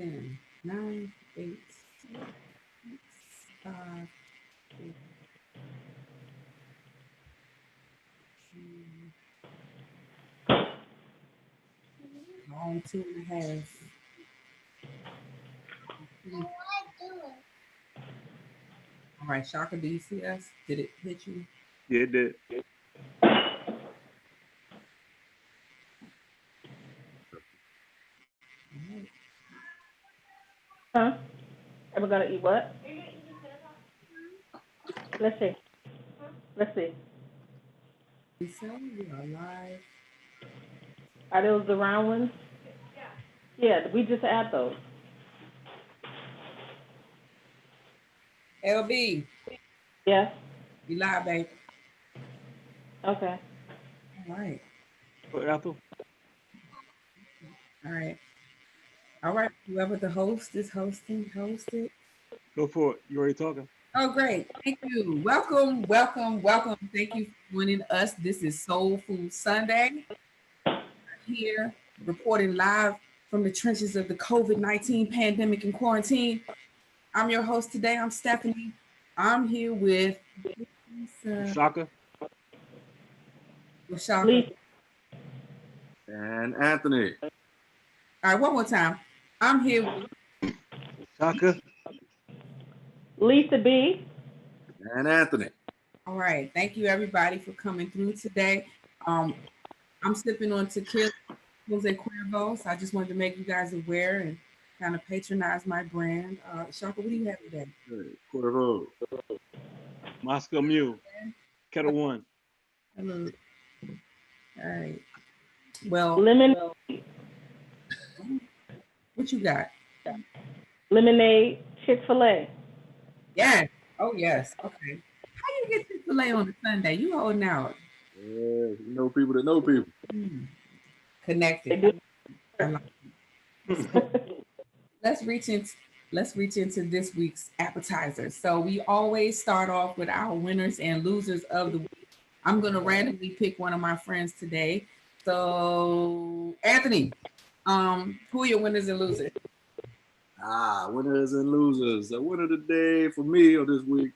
10, 9, 8, 7, 6, 5, 4, 3, long 2.5. All right, Shaka, do you see us? Did it hit you? Yeah, it did. All right. Huh? Am I gonna eat what? Let's see. Let's see. Lisa, we are live. Are those the round ones? Yeah, we just add those. LB, Yes. you live, babe. Okay. All right. What, Ethel? All right. All right. Whoever the host is hosting, host it. Go for it. You already talking? Oh, great. Thank you. Welcome, welcome, welcome. Thank you for joining us. This is Soul Food Sunday. Here, reporting live from the trenches of the COVID-19 pandemic and quarantine. I'm your host today. I'm Stephanie. I'm here with Shaka? Shaka. Lisa. And Anthony. All right, one more time. I'm here with Shaka? Lisa B. And Anthony. all right. Thank you everybody for coming through today. I'm sipping on tequila Jose Cuervo, so I just wanted to make you guys aware and kind of patronize my brand. Shaka, what do you have today? Cuervo. Moscow Mule. Kettle One. Hello. All right. Well, Lemon what you got? lemonade Chick-fil-A. Yes. Oh, yes. Okay. How you get Chick-fil-A on a Sunday? You holding out. Yeah, you know people that know people. Connected. I like it. Let's reach into this week's appetizers. So we always start off with our winners and losers of the week. I'm gonna randomly pick one of my friends today. So Anthony, who are your winners and losers? Winners and losers. The winner today for me or this week,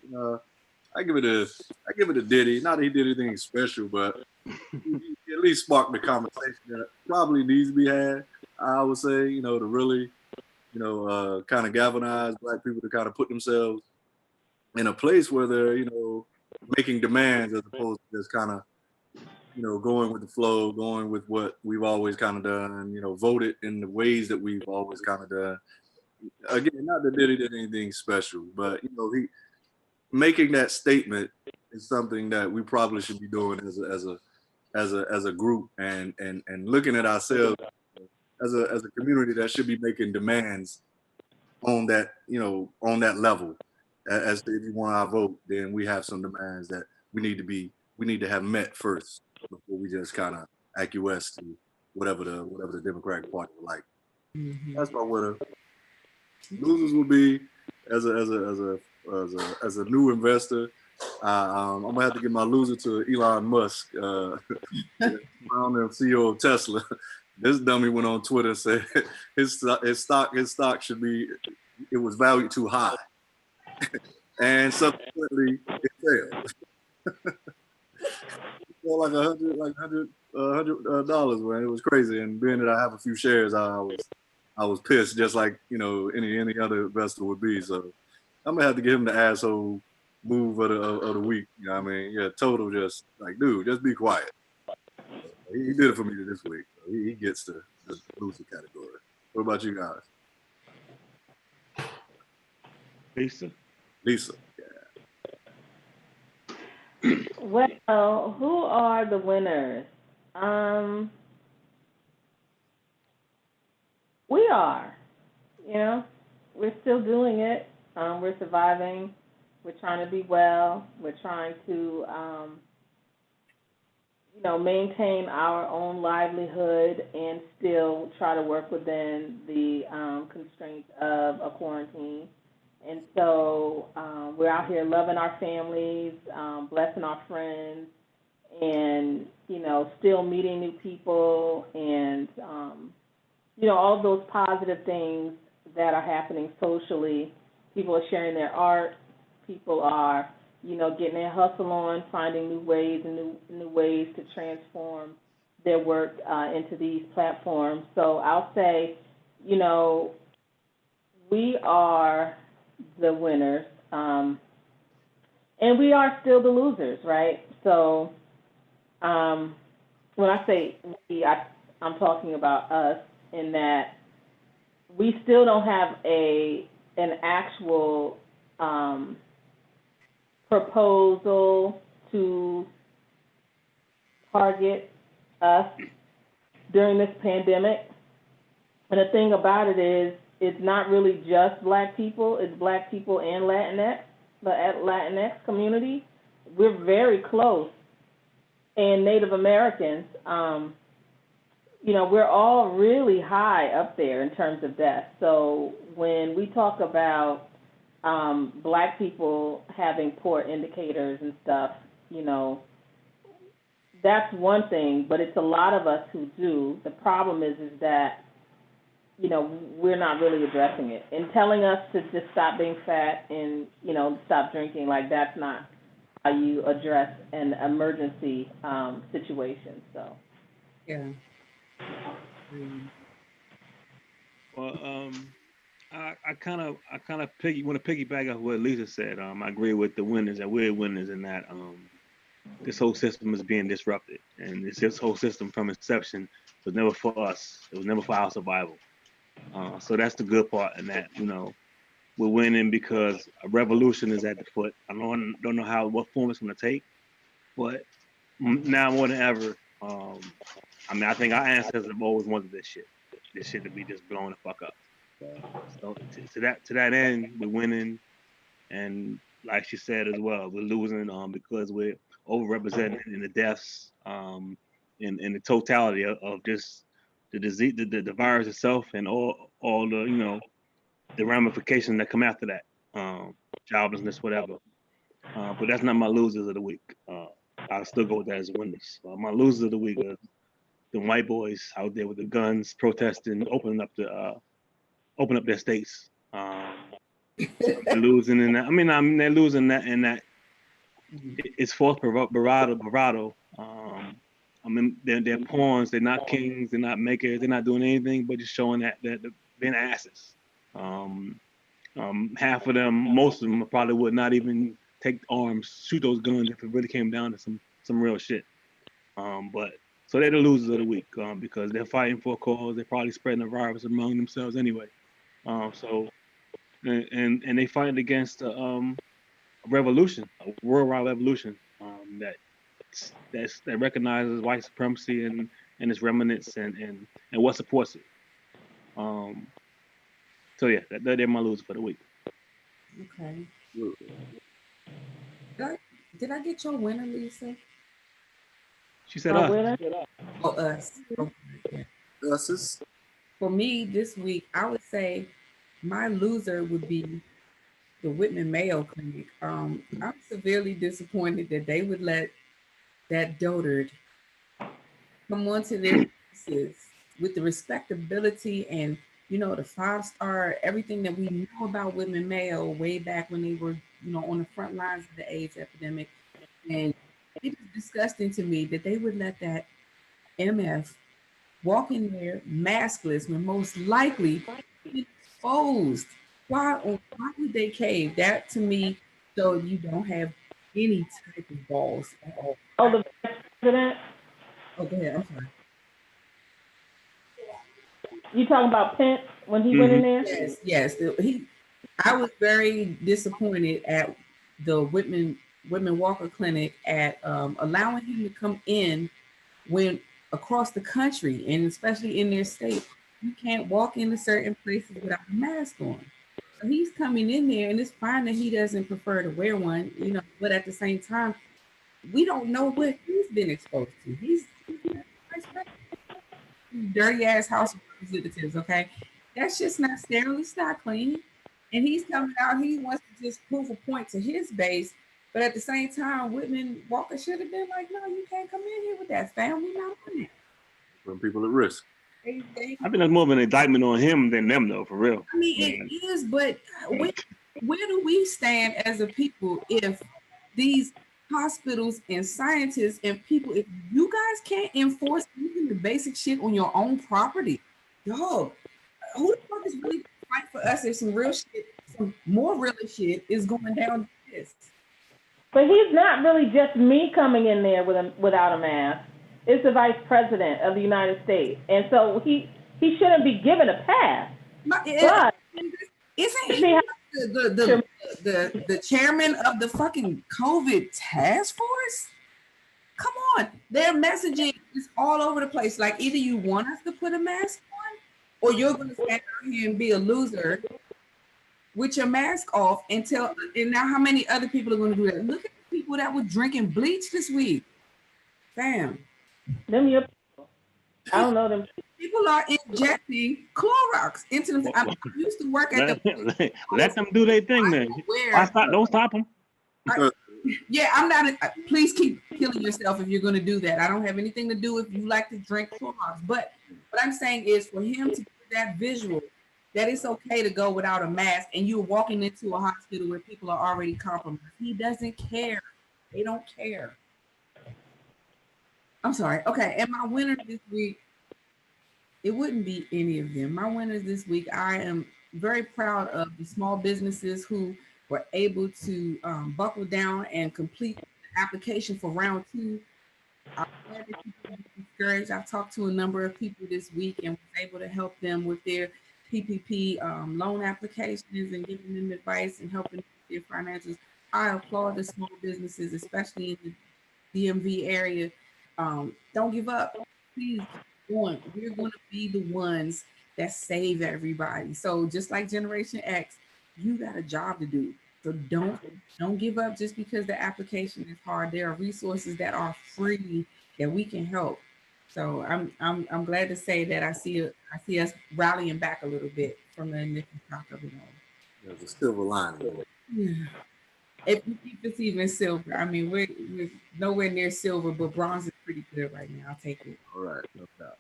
I give it a Diddy. Not that he did anything special, but he at least sparked the conversation that probably needs to be had. I would say, to really, kind of galvanize Black people to kind of put themselves in a place where they're, making demands as opposed to just kind of, going with the flow, going with what we've always kind of done, voted in the ways that we've always kind of done. Again, not that Diddy did anything special, but he making that statement is something that we probably should be doing as a group and looking at ourselves as a community that should be making demands on that on that level. As to if you want our vote, then we have some demands that we need to have met first before we just kind of acquiesce to whatever the Democratic Party would like. Mm-hmm. That's my winner. Losers will be as a new investor. I'm gonna have to give my loser to Elon Musk, founder and CEO of Tesla. This dummy went on Twitter and said his stock should be, it was valued too high, and subsequently it failed. For like $100, man. It was crazy, and being that I have a few shares, I was pissed, just like any other investor would be. So I'm gonna have to give him the asshole move of the week. You know what I mean? Yeah, total just like, dude, just be quiet. He did it for me this week. So he gets the loser category. What about you guys? Lisa? Lisa. Well, who are the winners? We are. We're still doing it. We're surviving. We're trying to be well. We're trying to, maintain our own livelihood and still try to work within the constraints of a quarantine. And so we're out here loving our families, blessing our friends, and, still meeting new people and, all those positive things that are happening socially. People are sharing their art. People are, getting their hustle on, finding new ways and new ways to transform their work into these platforms. So I'll say, we are the winners, and we are still the losers, right? So when I say we, I'm talking about us in that we still don't have an actual proposal to target us during this pandemic. And the thing about it is, it's not really just Black people, it's Black people and Latinx, the Latinx community. We're very close. And Native Americans, we're all really high up there in terms of death. So when we talk about Black people having poor indicators and stuff, that's one thing, but it's a lot of us who do. The problem is that, we're not really addressing it. And telling us to just stop being fat and, stop drinking, like that's not how you address an emergency situation. So. Yeah. Well, I kind of want to piggyback off what Lisa said. I agree with the winners, that we're winners in that this whole system is being disrupted, and this whole system from inception was never for us. It was never for our survival. So that's the good part in that, we're winning because a revolution is at the foot. I don't know what form it's going to take, but now more than ever, I think our ancestors have always wanted this shit to be just blown the fuck up. So to that end, we're winning, and like she said as well, we're losing because we're overrepresented in the deaths, in the totality of just the disease, the virus itself, and all the the ramifications that come after that, joblessness, whatever. But that's not my losers of the week. I'll still go with that as winners. My losers of the week are the white boys out there with the guns protesting, opening up their states. They're losing in that. I mean, they're losing that in that. It's false bravado. They're pawns. They're not kings. They're not makers. They're not doing anything but just showing that they're being asses. Half of them, most of them, probably would not even take arms, shoot those guns if it really came down to some real shit. But so they're the losers of the week because they're fighting for a cause. They're probably spreading the virus among themselves anyway. So and they fighting against a revolution, a worldwide revolution that recognizes white supremacy and its remnants and what supports it. So yeah, they're my losers for the week. Okay. Did I get your winner, Lisa? She said us. Winner? Oh, us. Okay. Us. For me this week, I would say my loser would be the Whitman Mayo Clinic. I'm severely disappointed that they would let that dotard come onto their places with the respectability and the 5-star, everything that we know about Whitman Mayo way back when they were on the front lines of the AIDS epidemic. And it is disgusting to me that they would let that MF walk in there maskless when most likely exposed. Why would they cave? That to me showed you don't have any type of balls at all. Oh, the president? Oh, go ahead. I'm sorry. You talking about Pence when he went in there? Yes. I was very disappointed at the Whitman Walker Clinic at allowing him to come in when across the country and especially in their state, you can't walk into certain places without a mask on. So he's coming in there, and it's fine that he doesn't prefer to wear one, but at the same time, we don't know what he's been exposed to. He's dirty ass House of Representatives, okay? That's just not sterile, it's not clean. And he's coming out, he wants to just prove a point to his base. But at the same time, Whitman Walker should have been like, no, you can't come in here with that family, not on that. Putting people at risk. They, I think that's more of an indictment on him than them, though, for real. I mean, it is, but where do we stand as a people if these hospitals and scientists and people, if you guys can't enforce even the basic shit on your own property, dog, who the fuck is really gonna fight for us if some real shit, some more real shit is going down like this? But he's not really just me coming in there without a mask. It's the vice president of the United States, and so he shouldn't be given a pass. But isn't he the chairman of the fucking COVID task force? Come on, their messaging is all over the place. Like either you want us to put a mask on, or you're going to stand out here and be a loser with your mask off and now how many other people are going to do that? Look at the people that were drinking bleach this week. Fam. Them your people. I don't know them. People are injecting Clorox into them. I used to work at let them do their thing, man. Don't stop them. Yeah, I'm not. Please keep killing yourself if you're going to do that. I don't have anything to do if you like to drink Clorox. But what I'm saying is for him to get that visual that it's okay to go without a mask and you're walking into a hospital where people are already compromised. He doesn't care. They don't care. I'm sorry. Okay, and my winner this week, it wouldn't be any of them. My winners this week, I am very proud of the small businesses who were able to buckle down and complete the application for round 2. I'm glad that people are discouraged. I've talked to a number of people this week and was able to help them with their PPP loan applications and giving them advice and helping with their finances. I applaud the small businesses, especially in the DMV area. Don't give up. Please keep going. We're going to be the ones that save everybody. So just like Generation X, you got a job to do. So don't give up just because the application is hard. There are resources that are free that we can help. So I'm glad to say that I see us rallying back a little bit from the initial shock of it all. There's a silver lining. Yeah. If it's even silver, I mean we're nowhere near silver, but bronze is pretty good right now. I'll take it. All right, no doubt.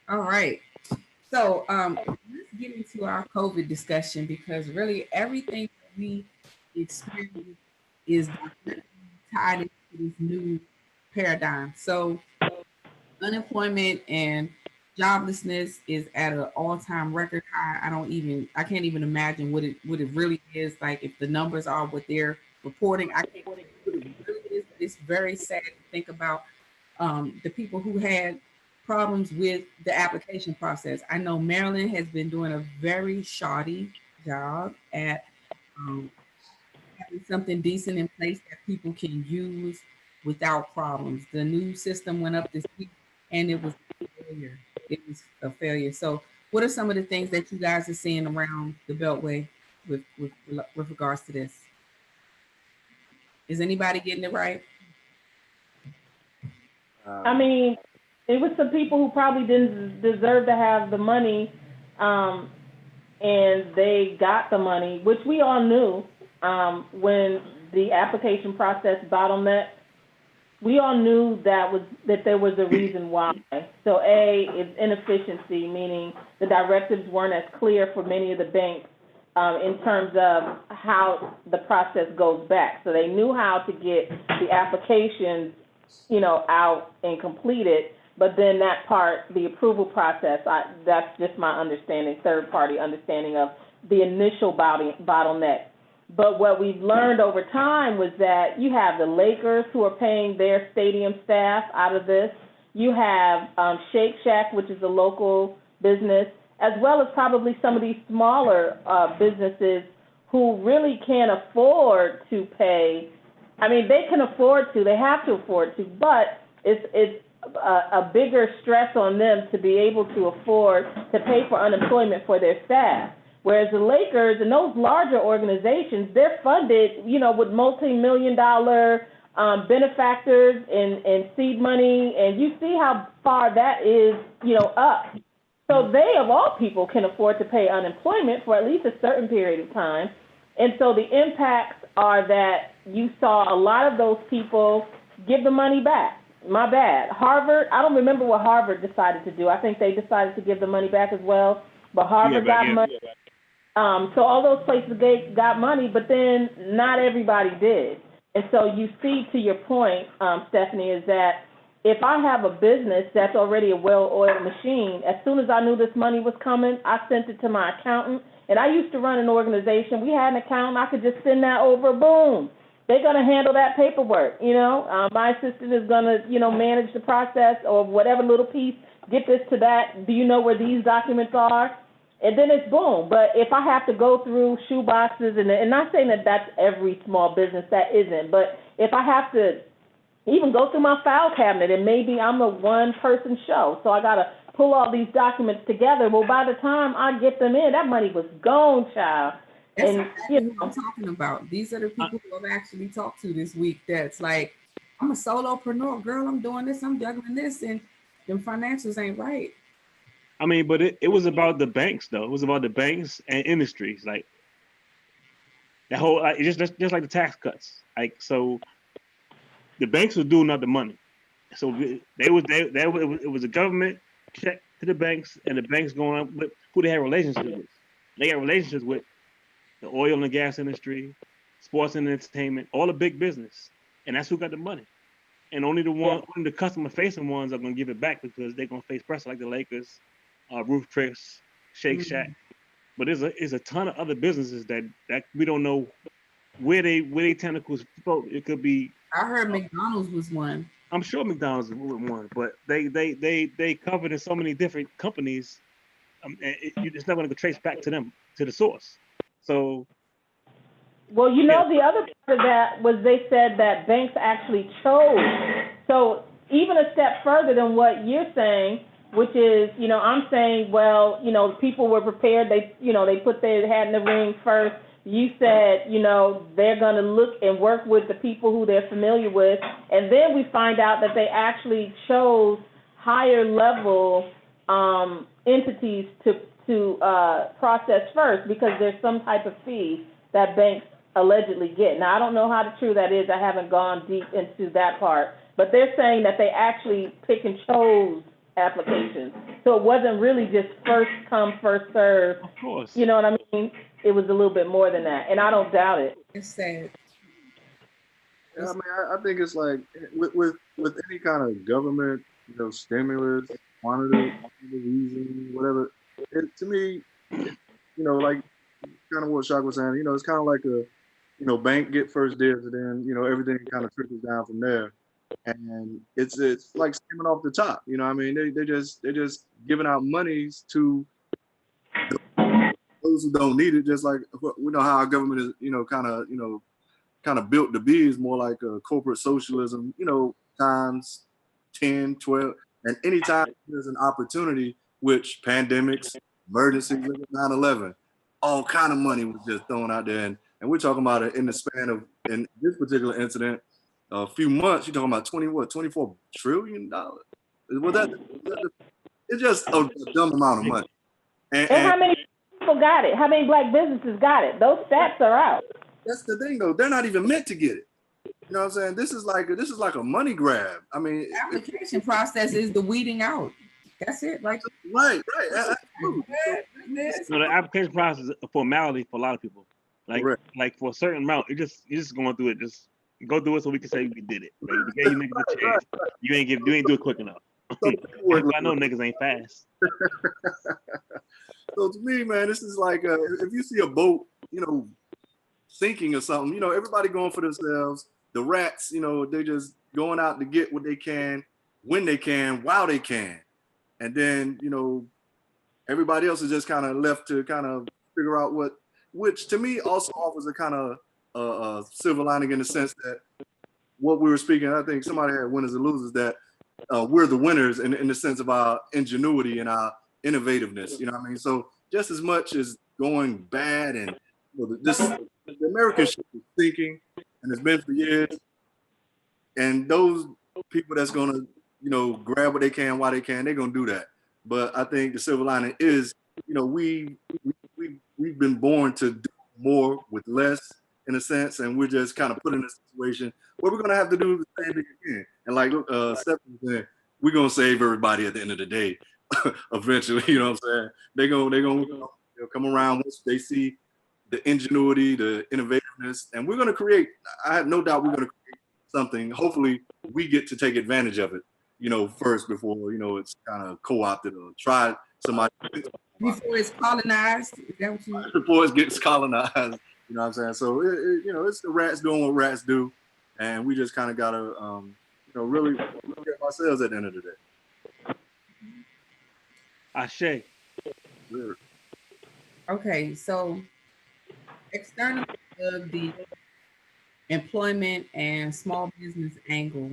All right. So let's get into our COVID discussion because really everything that we experience is tied into this new paradigm. So unemployment and joblessness is at an all-time record high. I can't even imagine what it really is like if the numbers are what they're reporting. I can't what it really is. It's very sad to think about the people who had problems with the application process. I know Maryland has been doing a very shoddy job at having something decent in place that people can use without problems. The new system went up this week and it was a failure. It was a failure. So what are some of the things that you guys are seeing around the Beltway with regards to this? Is anybody getting it right? I mean, it was some people who probably didn't deserve to have the money, and they got the money, which we all knew when the application process bottlenecked. We all knew that there was a reason why. So A, it's inefficiency, meaning the directives weren't as clear for many of the banks in terms of how the process goes back. So they knew how to get the applications, out and completed, but then that part, the approval process, that's just my understanding, third-party understanding of the initial bottleneck. But what we've learned over time was that you have the Lakers who are paying their stadium staff out of this. You have Shake Shack, which is a local business, as well as probably some of these smaller businesses who really can't afford to pay. I mean, they can afford to, they have to afford to, but it's a bigger stress on them to be able to afford to pay for unemployment for their staff. Whereas the Lakers and those larger organizations, they're funded, with multi-million-dollar benefactors and seed money, and you see how far that is, up. So they, of all people, can afford to pay unemployment for at least a certain period of time. And so the impacts are that you saw a lot of those people give the money back. My bad. Harvard, I don't remember what Harvard decided to do. I think they decided to give the money back as well. But Harvard got money. So all those places got money, but then not everybody did. And so you see, to your point, Stephanie, is that if I have a business that's already a well-oiled machine, as soon as I knew this money was coming, I sent it to my accountant. And I used to run an organization. We had an accountant. I could just send that over. Boom. They're going to handle that paperwork, My assistant is going to, manage the process or whatever little piece. Get this to that. Do you know where these documents are? And then it's boom. But if I have to go through shoe boxes, and not saying that that's every small business, that isn't. But if I have to even go through my file cabinet, and maybe I'm a one-person show, so I got to pull all these documents together. Well, by the time I get them in, that money was gone, child. That's exactly what I'm talking about. These are the people who I've actually talked to this week. That's like, I'm a solopreneur, girl. I'm doing this. I'm juggling this, and them financials ain't right. I mean, but it was about the banks, though. It was about the banks and industries, like that whole, like, just like the tax cuts. Like, so the banks were doing up the money. So it was a government check to the banks, and the banks going up with who they had relationships with. They had relationships with the oil and the gas industry, sports and entertainment, all the big business, and that's who got the money. And only the customer-facing ones are going to give it back because they're going to face pressure, like the Lakers, Roof Chris, Shake Shack. But there's a ton of other businesses that we don't know where they tentacles float. It could be. I heard McDonald's was one. I'm sure McDonald's was one, but they covered in so many different companies. It's not going to trace back to them, to the source. So, well, the other part of that was they said that banks actually chose. So even a step further than what you're saying, which is, I'm saying, well, people were prepared. They put their hat in the ring first. You said, they're going to look and work with the people who they're familiar with. And then we find out that they actually chose higher level entities to process first because there's some type of fee that banks allegedly get. Now, I don't know how true that is. I haven't gone deep into that part. But they're saying that they actually pick and chose applications. So it wasn't really just first come, first serve. Of course. You know what I mean? It was a little bit more than that. And I don't doubt it. It's sad. Yeah, I mean, I think it's like with any kind of government, stimulus, quantitative easing, whatever. To me, like kind of what Shaq was saying, it's kind of like a, bank get first dibs, and then everything kind of trickles down from there, and it's like skimming off the top. I mean, they're just giving out monies to those who don't need it. Just like we know how our government is, kind of built to be, is more like a corporate socialism, times 10, 12, and anytime there's an opportunity, which pandemics, emergencies, 9/11, all kind of money was just thrown out there. And we're talking about it in the span of, in this particular incident, a few months, you're talking about $24 trillion. Well, it's just a dumb amount of money. And how many people got it? How many black businesses got it? Those stats are out. That's the thing, though. They're not even meant to get it. You know what I'm saying? This is like a money grab. I mean, the application process is the weeding out. That's it. Right. So the application process is a formality for a lot of people. Like for a certain amount, you're just going through it. Just go through it so we can say we did it. Like, we gave you niggas a chance. You ain't do it quick enough. I know niggas ain't fast. So to me, man, this is like if you see a boat, sinking or something, everybody going for themselves. The rats, they're just going out to get what they can, when they can, while they can. And then, everybody else is just kind of left to kind of figure out which to me also offers a kind of silver lining in the sense that what we were speaking, I think somebody had winners and losers, that we're the winners in the sense of our ingenuity and our innovativeness, you know what I mean? So just as much as going bad and the American ship is sinking, and it's been for years. And those people that's gonna, grab what they can while they can, they're gonna do that. But I think the silver lining is, we've been born to do more with less, in a sense, and we're just kind of put in a situation where we're going to have to do the same thing again. And like Stephanie said, we're going to save everybody at the end of the day, eventually. You know what I'm saying? They'll come around once they see the ingenuity, the innovativeness, and we're going to create. I have no doubt we're going to create something. Hopefully, we get to take advantage of it, first before it's kind of co-opted or tried somebody before it's colonized. Is that what you? Before it gets colonized. You know what I'm saying? So it's the rats doing what rats do, and we just kind of gotta really look at ourselves at the end of the day. Ashe. Okay, so external of the employment and small business angle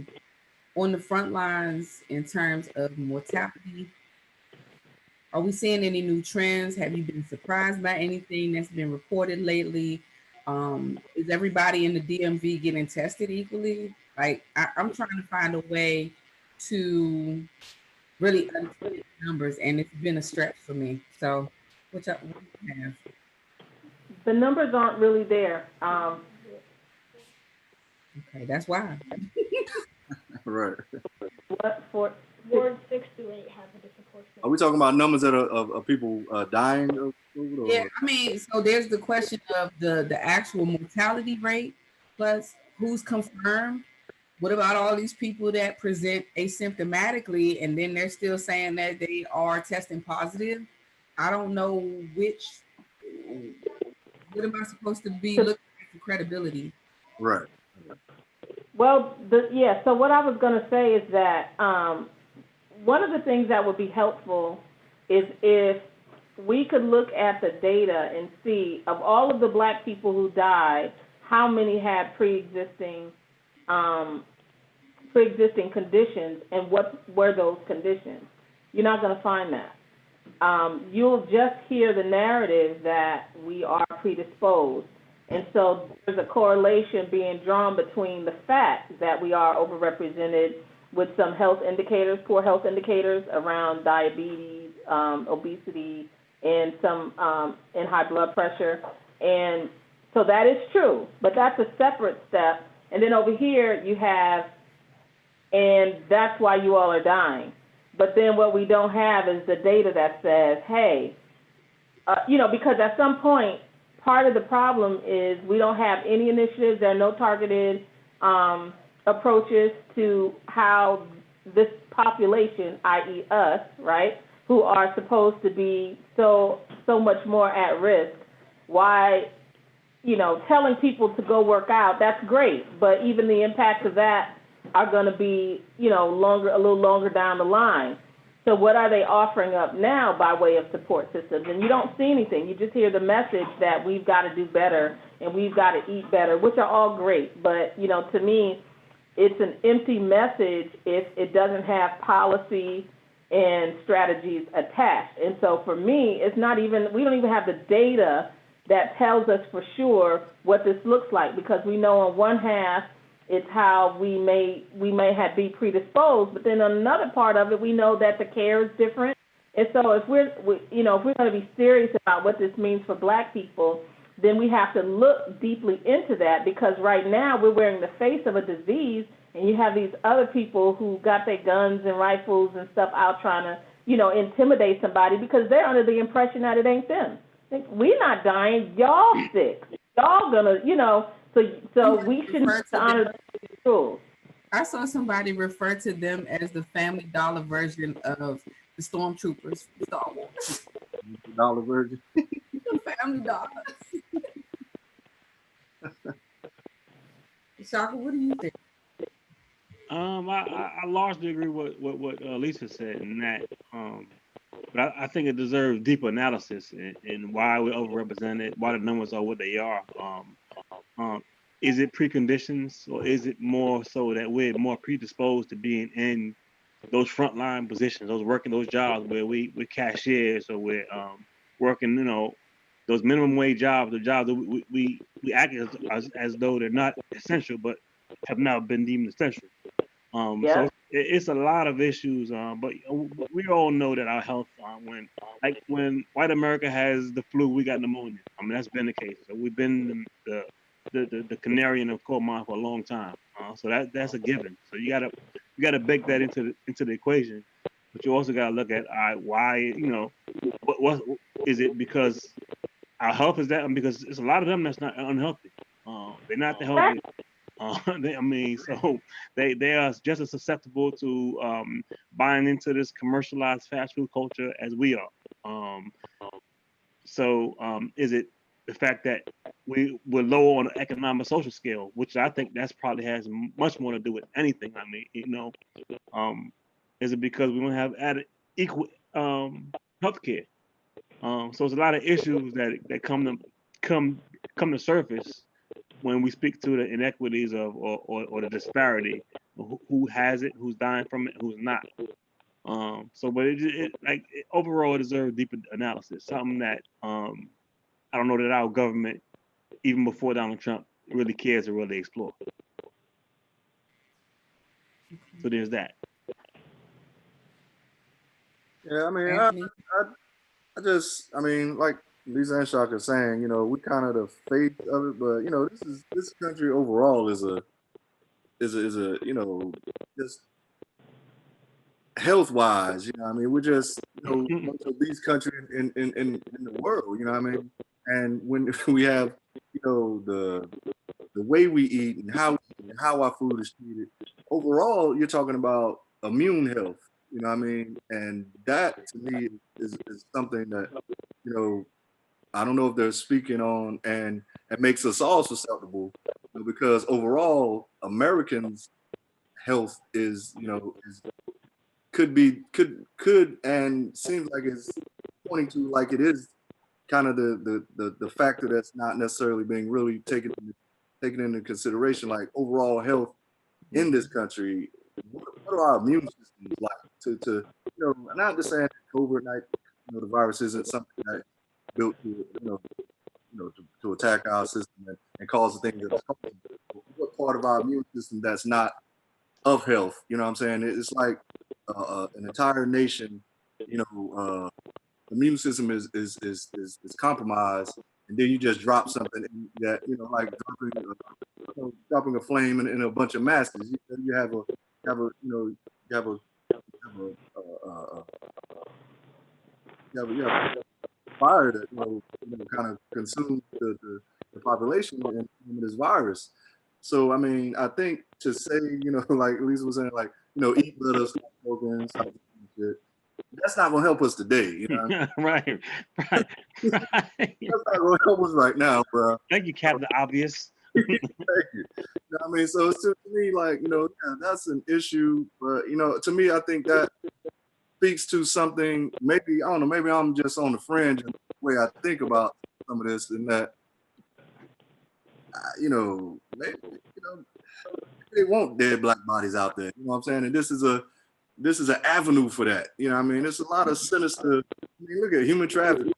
on the front lines in terms of mortality, are we seeing any new trends? Have you been surprised by anything that's been reported lately? Is everybody in the DMV getting tested equally? Like, I'm trying to find a way to really understand numbers, and it's been a stretch for me. So, what do you have? The numbers aren't really there. Okay, that's why. Right. What for? Ward 6 through 8 have a disproportionate. Are we talking about numbers that are of people dying of COVID? Yeah, I mean, so there's the question of the actual mortality rate plus who's confirmed. What about all these people that present asymptomatically and then they're still saying that they are testing positive? I don't know what am I supposed to be looking at for credibility? Right. Well, so what I was going to say is that one of the things that would be helpful is if we could look at the data and see of all of the Black people who died, how many had pre-existing conditions and what were those conditions. You're not going to find that. You'll just hear the narrative that we are predisposed. And so there's a correlation being drawn between the fact that we are overrepresented with some health indicators, poor health indicators around diabetes, obesity, and some and high blood pressure. And so that is true, but that's a separate step. And then over here you have, and that's why you all are dying. But then what we don't have is the data that says, hey, because at some point, part of the problem is we don't have any initiatives. There are no targeted approaches to how this population, i.e. us, right, who are supposed to be so much more at risk, why, telling people to go work out, that's great, but even the impacts of that are going to be, a little longer down the line. So what are they offering up now by way of support systems? And you don't see anything. You just hear the message that we've got to do better and we've got to eat better, which are all great. But, to me, it's an empty message if it doesn't have policy and strategies attached. And so for me, we don't even have the data that tells us for sure what this looks like, because we know on one half it's how we may be predisposed, but then on another part of it, we know that the care is different. And so if we're going to be serious about what this means for Black people, then we have to look deeply into that, because right now we're wearing the face of a disease, and you have these other people who got their guns and rifles and stuff out trying to, intimidate somebody because they're under the impression that it ain't them. We're not dying, y'all sick. Y'all gonna, so we shouldn't honor the rules. I saw somebody refer to them as the Family Dollar version of the Stormtroopers from Star Wars. Dollar version. The Family Dollar. Shaka, what do you think? I largely agree with what Lisa said in that, but I think it deserves deeper analysis in why we're overrepresented, why the numbers are what they are. Is it preconditions, or is it more so that we're more predisposed to being in those frontline positions, those working those jobs where we're cashiers, or we're working, those minimum wage jobs, the jobs that we act as though they're not essential, but have now been deemed essential. So it's a lot of issues, but we all know that our health, when white America has the flu, we got pneumonia. I mean, that's been the case. So we've been the the canary in the coal mine for a long time. So that's a given. So you gotta bake that into the equation. But you also gotta look at why what is it because our health is that because it's a lot of them that's not unhealthy. They're not the healthy. So they are just as susceptible to buying into this commercialized fast food culture as we are. Is it the fact that we're low on the economic social scale, which I think that's probably has much more to do with anything. Is it because we don't have equal health care? So there's a lot of issues that come to surface when we speak to the inequities of or the disparity, who has it, who's dying from it, who's not. Overall, it deserves deeper analysis. Something that I don't know that our government, even before Donald Trump, really cares to really explore. So there's that. Yeah, I mean, I mean, like Lisa and Shaka are saying, we kind of the face of it, but this country overall is a just health wise, I mean, we're just most of these countries in the world, I mean, and when we have the way we eat and how our food is treated, overall, you're talking about immune health, I mean, and that to me is something that I don't know if they're speaking on, and it makes us all susceptible because overall Americans' health is could and seems like it's pointing to like it is kind of the factor that's not necessarily being really taken into consideration, like overall health in this country. What are our immune systems like to not just saying COVID, the virus isn't something that built to attack our system and cause the things that it's causing. What part of our immune system that's not of health? You know what I'm saying? It's like an entire nation, the immune system is compromised, and then you just drop something that like dropping a flame in a bunch of masses. You have a fire that kind of consumes the population and this virus. So I mean, I think to say like Lisa was saying, like eat better, stop smoking, stop shit. That's not gonna help us today, Right. That's not gonna help us right now, bro. Thank you, Captain Obvious. Thank you. I mean, so it's to me like that's an issue, but to me, I think that speaks to something. Maybe I don't know. Maybe I'm just on the fringe in the way I think about some of this, and that maybe they want dead black bodies out there. You know what I'm saying? And this is an avenue for that. I mean, there's a lot of sinister. I mean, look at human trafficking,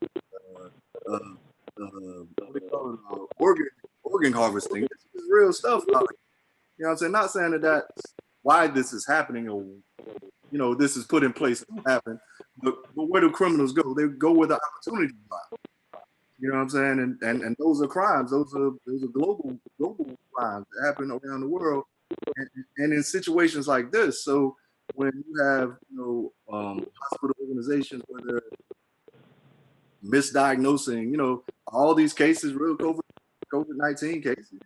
what do they call it? Organ harvesting. This is real stuff. You know what I'm saying? Not saying that that's why this is happening or this is put in place to happen. But where do criminals go? They go where the opportunities lie. You know what I'm saying? And those are crimes. Those are global crimes that happen around the world, and in situations like this. So when you have hospital organizations where they're misdiagnosing, all these cases, real COVID-19 cases,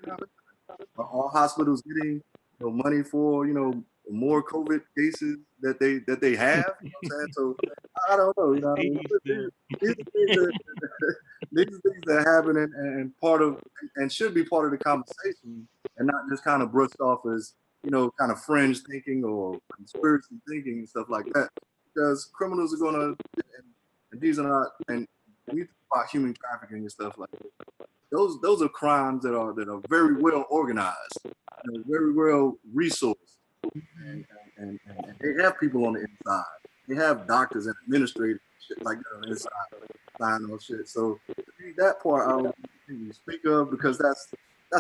are all hospitals getting money for more COVID cases that they have? You know what I'm saying? So I don't know. These things that happen and part of and should be part of the conversation, and not just kind of brushed off as kind of fringe thinking or conspiracy thinking and stuff like that. Because criminals are gonna and these are not, and when you talk about human trafficking and stuff like that, those are crimes that are very well organized, very well resourced, and they have people on the inside. They have doctors and administrators and shit like that on the inside, signing all shit. So that part I don't think we speak of, because that's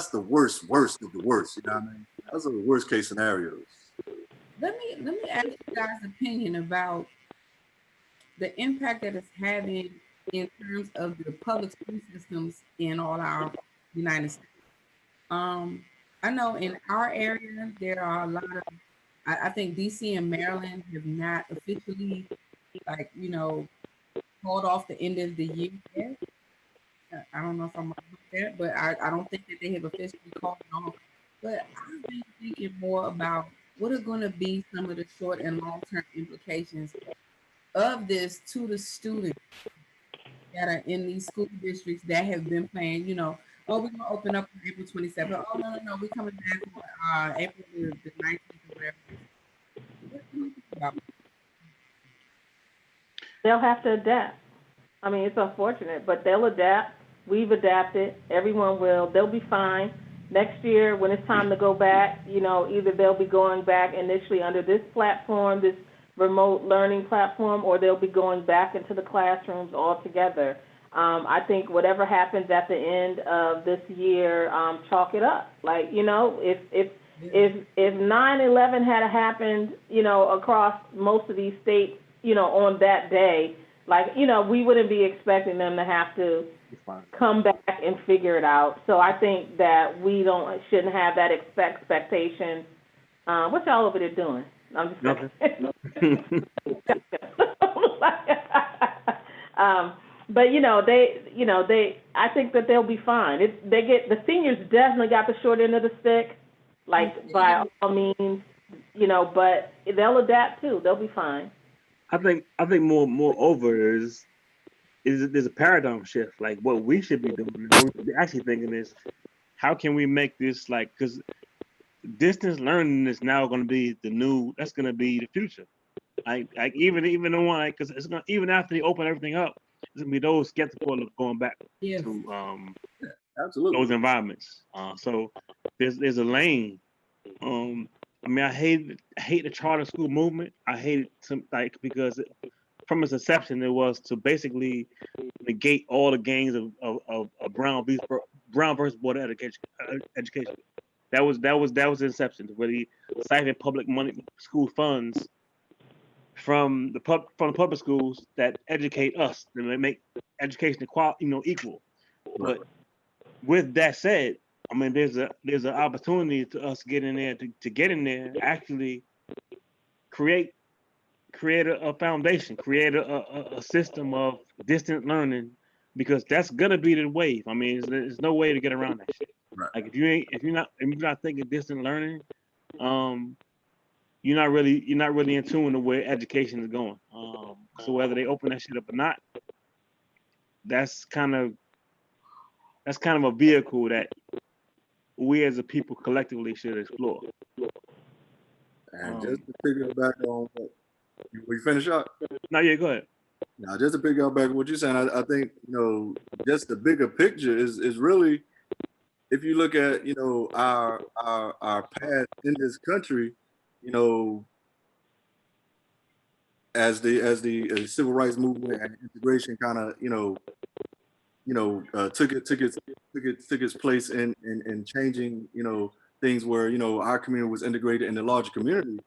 the worst of the worst. You know what I mean? Those are the worst case scenarios. Let me ask you guys' opinion about the impact that it's having in terms of the public school systems in all our United States. I know in our area there are a lot of. I think DC and Maryland have not officially, like called off the end of the year yet. I don't know if I'm right about that, but I don't think that they have officially called it off. But I've been thinking more about what are going to be some of the short and long term implications of this to the students that are in these school districts that have been playing, oh, we're gonna open up on April 27th. Oh no, we're coming back on April the 19th or whatever. What do you think about They'll have to adapt. I mean, it's unfortunate, but they'll adapt. We've adapted. Everyone will. They'll be fine. Next year, when it's time to go back, either they'll be going back initially under this platform, this remote learning platform, or they'll be going back into the classrooms altogether. I think whatever happens at the end of this year, chalk it up. Like, if 9/11 had happened, across most of these states, on that day, like, we wouldn't be expecting them to have to come back and figure it out. So I think that we shouldn't have that expectation. What y'all over there doing? I'm just Nothing. But I think that they'll be fine. The seniors definitely got the short end of the stick, like by all means, but they'll adapt too. They'll be fine. I think moreover is there's a paradigm shift. Like what we should be doing, what we should be actually thinking is, how can we make this because distance learning is now going to be that's going to be the future. Like even the one, because it's going even after they open everything up, there's going to be those skeptical of going back to absolutely those environments. So there's a lane. I mean, I hate the charter school movement. I hate it because from its inception, it was to basically negate all the gains of Brown versus Board of education. That was the inception, to really siphon public money, school funds from the public schools that educate us and they make education equal. But with that said, I mean, there's an opportunity to us get in there to get in there, actually create a foundation, create a system of distant learning, because that's gonna be the wave. I mean, there's no way to get around that shit. Right. Like if you're not thinking distant learning, you're not really in tune to where education is going. So whether they open that shit up or not, that's kind of a vehicle that we as a people collectively should explore. And just to piggyback on what we finish up. No, yeah, go ahead. Now, just to piggyback on what you're saying, I think just the bigger picture is really, if you look at our path in this country, as the civil rights movement and integration kind of took its place in changing things where our community was integrated in the larger community.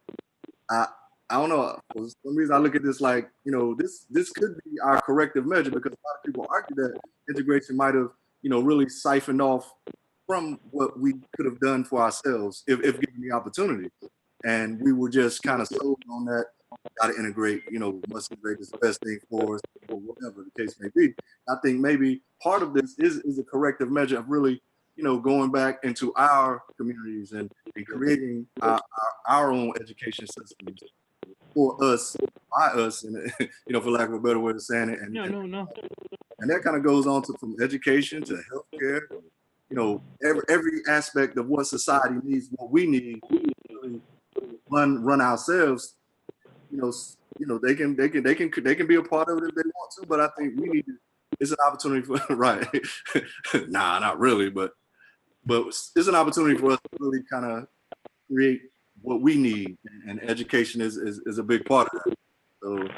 I don't know. For some reason, I look at this like this could be our corrective measure, because a lot of people argue that integration might have really siphoned off from what we could have done for ourselves if given the opportunity, and we were just kind of sold on that. Got to integrate, must integrate is the best thing for us, or whatever the case may be. I think maybe part of this is a corrective measure of really, going back into our communities and creating our own education systems for us, by us, and for lack of a better way of saying it. And and that kind of goes on from education to healthcare, every aspect of what society needs, what we need, really run ourselves. They can be a part of it if they want to, but I think we need to. It's an opportunity for right. Nah, not really, but it's an opportunity for us to really kind of create what we need, and education is a big part of that. So,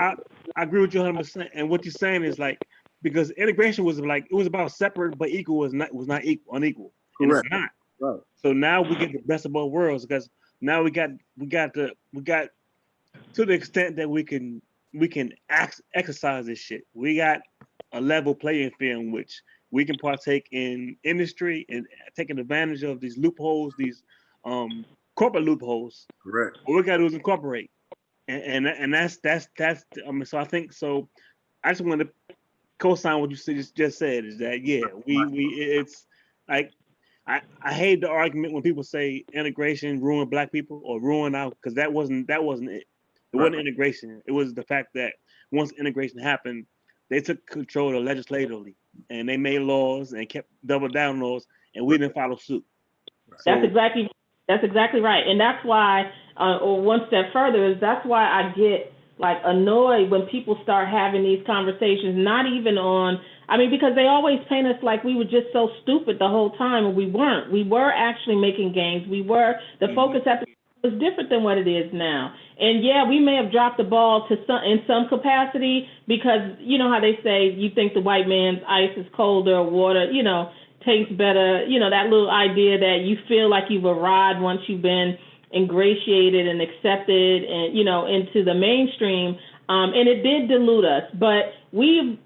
I agree with you 100%. And what you're saying is like, because integration was like, it was about separate but equal was not unequal. And correct. It's not. Right. So now we get the best of both worlds, because now we got to the extent that we can exercise this shit. We got a level playing field in which we can partake in industry and taking advantage of these loopholes, these corporate loopholes. Correct. All we gotta do is incorporate, and that's. I mean, so I think so. I just want to co-sign what you just said. Is that it's like I hate the argument when people say integration ruined black people or ruined out, because that wasn't it. It wasn't integration. It was the fact that once integration happened, they took control of legislatively and they made laws and kept double down laws, and we didn't follow suit. So, that's exactly right, and that's why, or one step further, is that's why I get like annoyed when people start having these conversations. Not even on, I mean, because they always paint us like we were just so stupid the whole time, and we weren't. We were actually making gains. The focus at the was different than what it is now. And yeah, we may have dropped the ball in some capacity, because you know how they say you think the white man's ice is colder, or water, tastes better. That little idea that you feel like you've arrived once you've been ingratiated and accepted and into the mainstream. And it did dilute us, but we've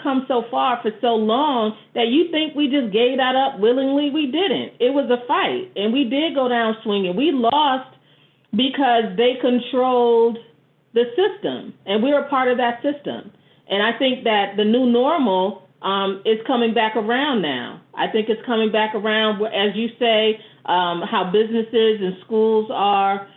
come so far for so long that you think we just gave that up willingly. We didn't. It was a fight, and we did go down swinging. We lost because they controlled the system, and we were part of that system. And I think that the new normal is coming back around now. I think it's coming back around, as you say, how businesses and schools are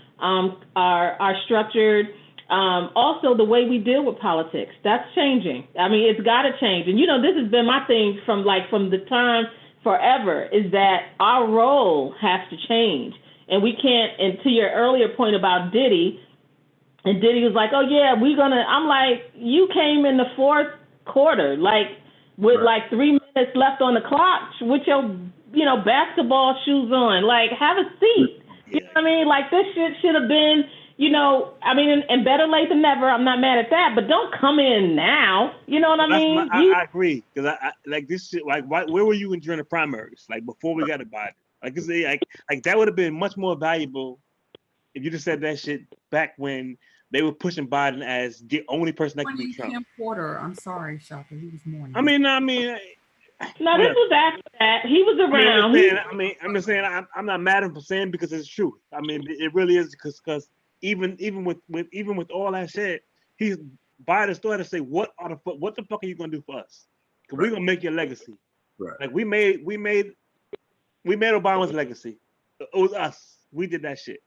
structured. Also, the way we deal with politics, that's changing. I mean, it's got to change. And, this has been my thing from the time forever, is that our role has to change. And we can't, and to your earlier point about Diddy, and Diddy was like, oh, yeah, I'm like, you came in the fourth quarter, with 3 minutes left on the clock with your, basketball shoes on. Like, have a seat. You know what I mean? Like, this shit should have been, and better late than never. I'm not mad at that, but don't come in now. You know what I mean? I agree, because I like this shit. Like, where were you during the primaries? Like, before we got to Biden? Like that would have been much more valuable if you just said that shit back when they were pushing Biden as the only person that could be Trump. Kim Porter, I'm sorry, Shaka, he was mourning. I mean. No, this was after that. He was around. I'm just saying. I'm not mad at him for saying, because it's true. I mean, it really is, because even with all that shit, Biden still had to say, what the fuck are you gonna do for us? Because we're gonna make your legacy. Right. Like we made Obama's legacy. It was us. We did that shit.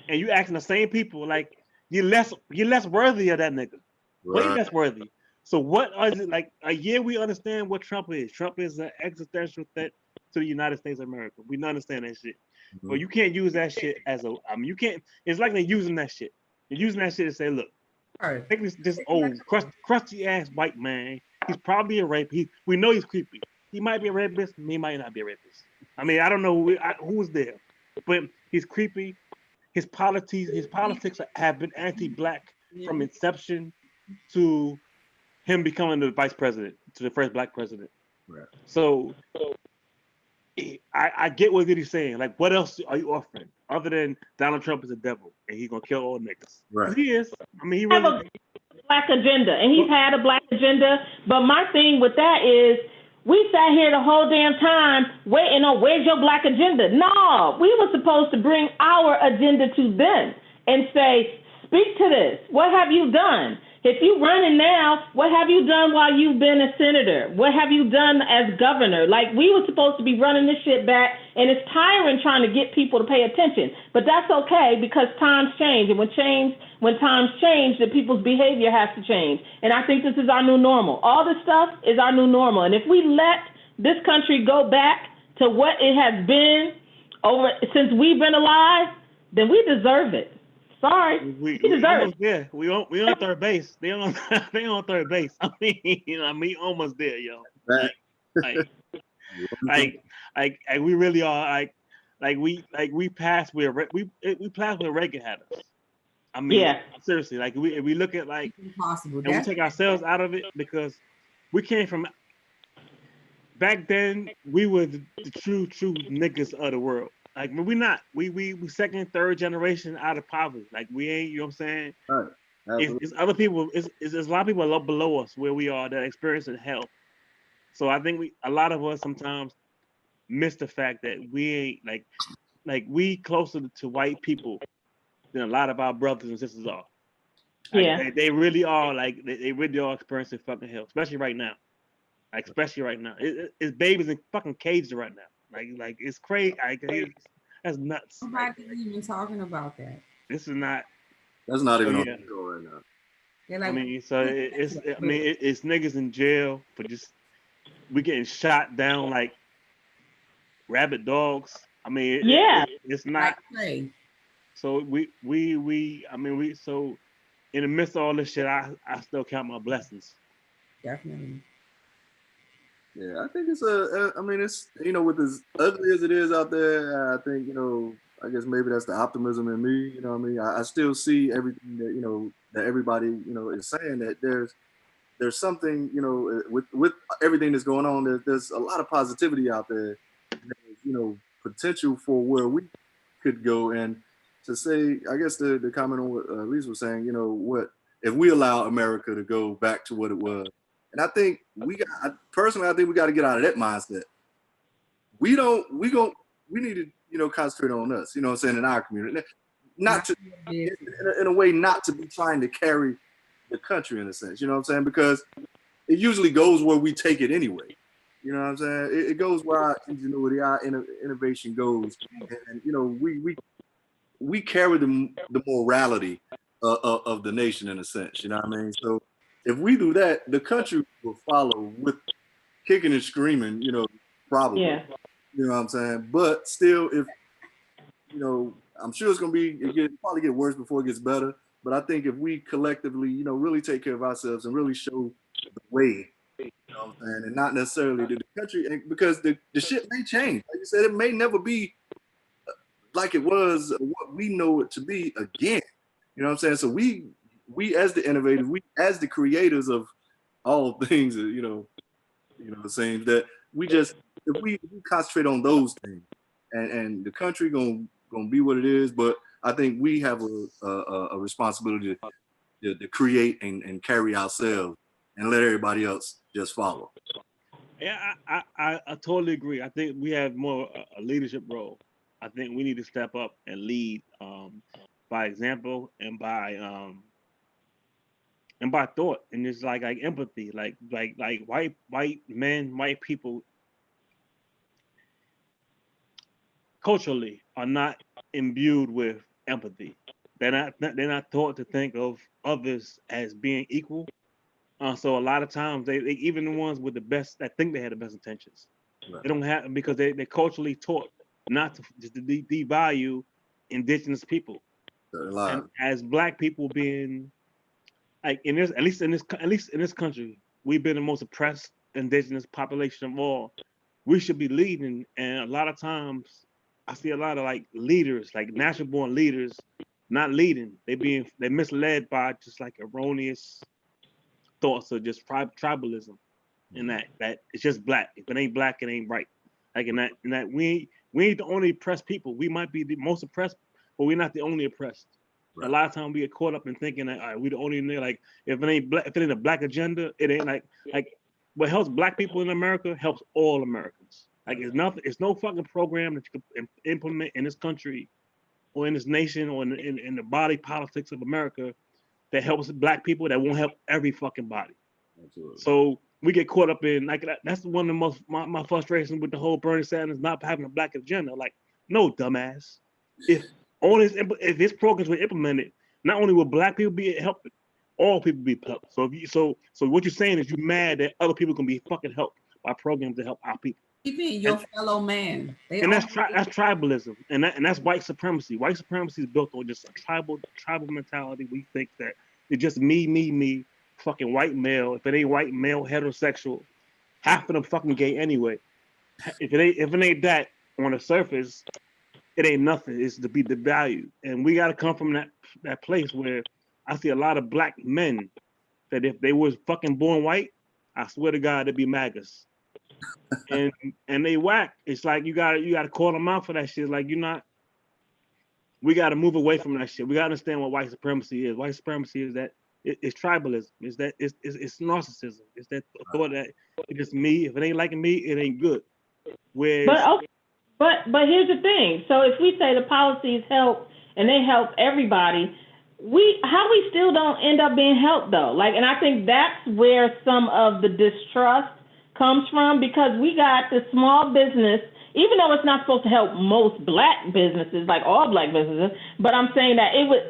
And you asking the same people, like, you're less worthy of that nigga. Way less worthy. So what is it like? We understand what Trump is. Trump is an existential threat to the United States of America. We understand that shit. Mm-hmm. But you can't use that shit as you can't. It's like they're using that shit. They're using that shit to say, look, I think this old crusty ass white man. He's probably a rapist. We know he's creepy. He might be a rapist. He might not be a rapist. I mean, I don't know who was there, but he's creepy. His politics have been anti-black from inception to him becoming the vice president, to the first black president. Right. So I get what he's saying. Like, what else are you offering other than Donald Trump is a devil and he's gonna kill all niggas? Right. He is. I mean, he have really a black agenda, and he's had a black agenda. But my thing with that is, we sat here the whole damn time waiting on, where's your black agenda? No, we were supposed to bring our agenda to them and say, speak to this. What have you done? If you running now, what have you done while you've been a senator? What have you done as governor? Like, we were supposed to be running this shit back, and it's tiring trying to get people to pay attention. But that's okay, because times change, and when times change, the people's behavior has to change. And I think this is our new normal. All this stuff is our new normal. And if we let this country go back to what it has been since we've been alive, then we deserve it. Sorry, we deserve it. We on third base. They on third base. I mean, almost there, yo. Like we really are. We passed where Reagan had us. I mean, seriously. Like, we look at, like, impossible. And we take ourselves out of it, because we came from. Back then, we were the true niggas of the world. Like, we're not. We second, third generation out of poverty. Like, we ain't, you know what I'm saying? Right. It's other people, it's a lot of people below us where we are that experiencing hell. So I think a lot of us sometimes miss the fact that we ain't like we closer to white people than a lot of our brothers and sisters are. Like Yeah. they really are like they really are experiencing fucking hell, especially right now. Like especially right now, it's babies in fucking cages right now. Like it's crazy. That's nuts. Like Nobody's even talking about that. this is not. That's not So even on yeah, the show right now. They're I like, mean, so it's niggas in jail for just we getting shot down like rabid dogs. I mean, Yeah. it's like not. play. So I mean we so in the midst of all this shit, I still count my blessings. Definitely. Yeah, I think it's I mean, it's with as ugly as it is out there, I think I guess maybe that's the optimism in me. You know what I mean? I still see everything that that everybody is saying, that there's something with everything that's going on. There's a lot of positivity out there. There's, potential for where we could go. And to say, I guess the comment on what Lisa was saying, what if we allow America to go back to what it was? And I think personally, I think we got to get out of that mindset. We need to, concentrate on us, what I'm saying, in our community. Not to, in a way, not to be trying to carry the country in a sense, you know what I'm saying? Because it usually goes where we take it anyway. You know what I'm saying? It goes where our ingenuity, our innovation goes. And we carry the morality of the nation in a sense, you know what I mean? So if we do that, the country will follow with kicking and screaming, probably. Yeah. You know what I'm saying? But still, if I'm sure it's gonna probably get worse before it gets better. But I think if we collectively, really take care of ourselves and really show the way, you know what I'm saying, and not necessarily the country, because the shit may change. Like you said, it may never be like it was what we know it to be again. You know what I'm saying? So we as the innovators, we as the creators of all things, it seems that if we concentrate on those things, and the country gonna be what it is. But I think we have a responsibility to create and carry ourselves and let everybody else just follow. Yeah, I totally agree. I think we have more a leadership role. I think we need to step up and lead by example and by thought, and it's like empathy, like white men, white people culturally are not imbued with empathy. They're not taught to think of others as being equal. So a lot of times they even the ones with the best that think they had the best intentions, Right. they don't have, because they're culturally taught not to devalue indigenous people. And as black people being like at least in this country, we've been the most oppressed indigenous population of all. We should be leading, and a lot of times I see a lot of like leaders, like natural born leaders, not leading. They're misled by just like erroneous thoughts of just tribalism, and that it's just black. If it ain't black, it ain't right. Like in that we ain't the only oppressed people. We might be the most oppressed, but we're not the only oppressed. Right. A lot of times we get caught up in thinking that, all right, we the only nigga. Like if it ain't a black agenda, it ain't like what helps black people in America helps all Americans. Like it's no fucking program that you can implement in this country or in this nation or in the body politics of America that helps black people that won't help every fucking body. Absolutely. So we get caught up in like that's one of the most my frustrations with the whole Bernie Sanders not having a black agenda. Like, no, dumbass. If his programs were implemented, not only will black people be helped, all people be helped. So so what you're saying is you mad that other people can be fucking helped by programs to help our people. Even your fellow man. And that's tribalism, and that's white supremacy. White supremacy is built on just a tribal mentality. We think that it's just me, fucking white male. If it ain't white male heterosexual, half of them fucking gay anyway. If it ain't that on the surface, it ain't nothing. It's to be devalued, and we got to come from that place where I see a lot of black men that if they was fucking born white, I swear to God, they'd be MAGAs. and they whack. It's like you gotta call them out for that shit. Like we gotta move away from that shit. We gotta understand what white supremacy is. White supremacy is that It's tribalism. It's narcissism. It's that thought that it's just me. If it ain't liking me, it ain't good. Whereas, But here's the thing. So if we say the policies help and they help everybody, how we still don't end up being helped though? Like, and I think that's where some of the distrust comes from, because we got the small business, even though it's not supposed to help most black businesses, like all black businesses, but I'm saying that it would,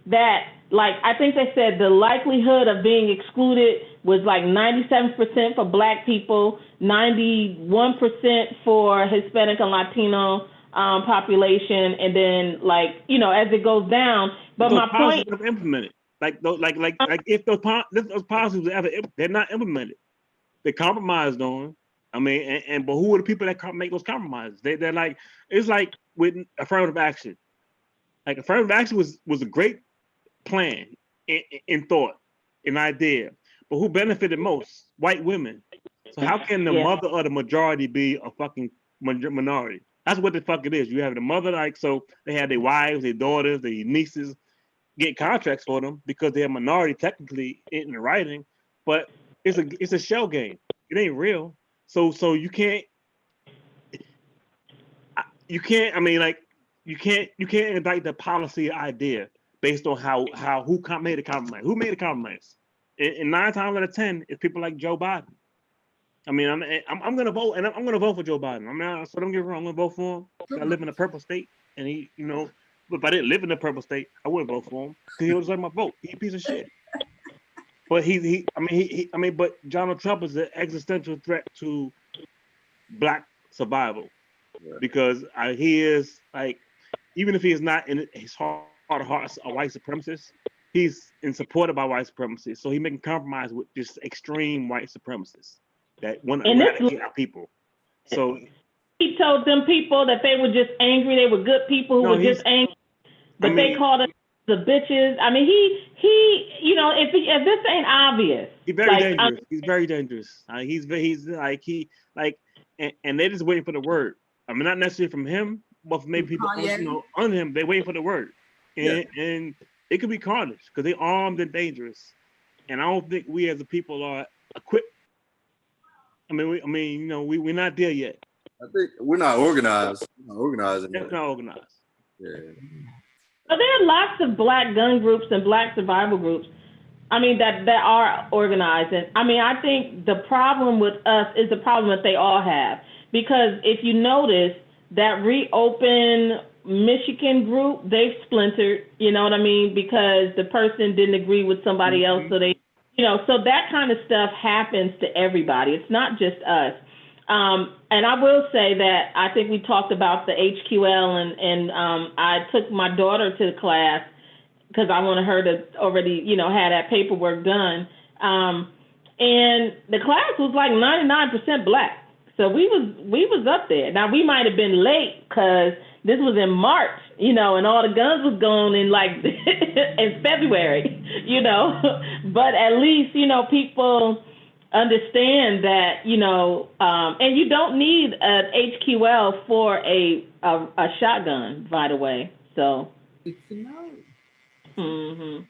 that, like, I think they said the likelihood of being excluded was like 97% for black people, 91% for Hispanic and Latino population, and then, like, as it goes down. But my point is implemented. Like if those policies were ever, they're not implemented. They compromised on. I mean, but who are the people that make those compromises? They're like, it's like with affirmative action. Like affirmative action was a great plan in thought, an idea, but who benefited most? White women. So how can the mother of the majority be a fucking minority? That's what the fuck it is. You have the mother, like, so they have their wives, their daughters, their nieces get contracts for them because they're a minority technically in the writing, but it's a shell game. It ain't real. So you can't. I mean, like, you can't indict the policy idea based on how who made a compromise. Who made a compromise? And 9 times out of 10, it's people like Joe Biden. I mean, I'm gonna vote, and I'm gonna vote for Joe Biden. I'm not. So don't get me wrong. I'm gonna vote for him. I live in a purple state, and he, but if I didn't live in a purple state, I wouldn't vote for him because he was like my vote. He a piece of shit. But but Donald Trump is an existential threat to black survival, because he is, like, even if he is not in his heart of hearts a white supremacist, he's in support of white supremacists. So he's making compromise with just extreme white supremacists that want to eradicate our people. So he told them people that they were just angry. They were good people who were just angry. But they called us the bitches. I mean, he if this ain't obvious, he's very dangerous. He's very dangerous. And they're just waiting for the word. I mean, not necessarily from him, but from maybe people on him. They're waiting for the word, and it could be carnage because they're armed and dangerous. And I don't think we as a people are equipped. I mean, we're not there yet. I think we're not organized. We're not organized. That's not organized. Yeah. But there are lots of black gun groups and black survival groups, I mean, that are organized. And I mean, I think the problem with us is the problem that they all have. Because if you notice, that Reopen Michigan group, they've splintered, you know what I mean? Because the person didn't agree with somebody else. So they, so that kind of stuff happens to everybody. It's not just us. And I will say that I think we talked about the HQL, and I took my daughter to the class because I wanted her to already, have that paperwork done. And the class was like 99% black. So we was up there. Now, we might have been late because this was in March, and all the guns was gone in like in February, But at least, people understand that, and you don't need an HQL for a shotgun, by the way. So. Good to know. Mm-hmm.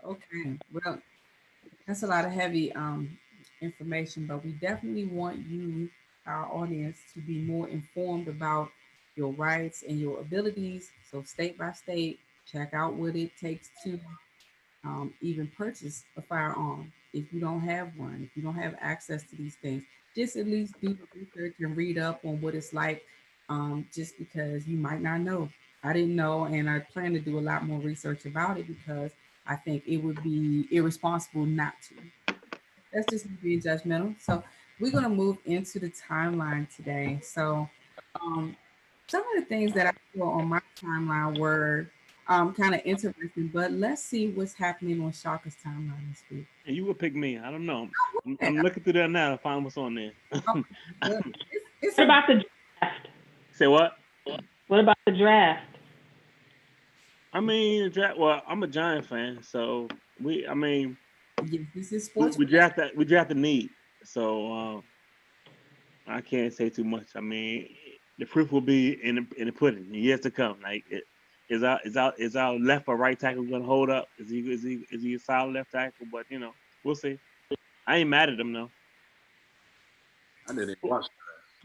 Okay. Well, that's a lot of heavy information, but we definitely want you, our audience, to be more informed about your rights and your abilities. So state by state, check out what it takes to even purchase a firearm. If you don't have one, if you don't have access to these things, just at least do the research and read up on what it's like, just because you might not know. I didn't know, and I plan to do a lot more research about it because I think it would be irresponsible not to. That's just me being judgmental. So we're going to move into the timeline today. So some of the things that I saw on my timeline were kind of interesting, but let's see what's happening on Shaka's timeline this week. And you would pick me. I don't know. I'm looking through that now to find what's on there. What about the draft? Say what? What about the draft? I mean, the draft. Well, I'm a Giant fan, so this is sports. We draft the need. So I can't say too much. I mean, the proof will be in the pudding in years to come. Like Is our left or right tackle going to hold up? Is he a solid left tackle? But we'll see. I ain't mad at him though. I didn't watch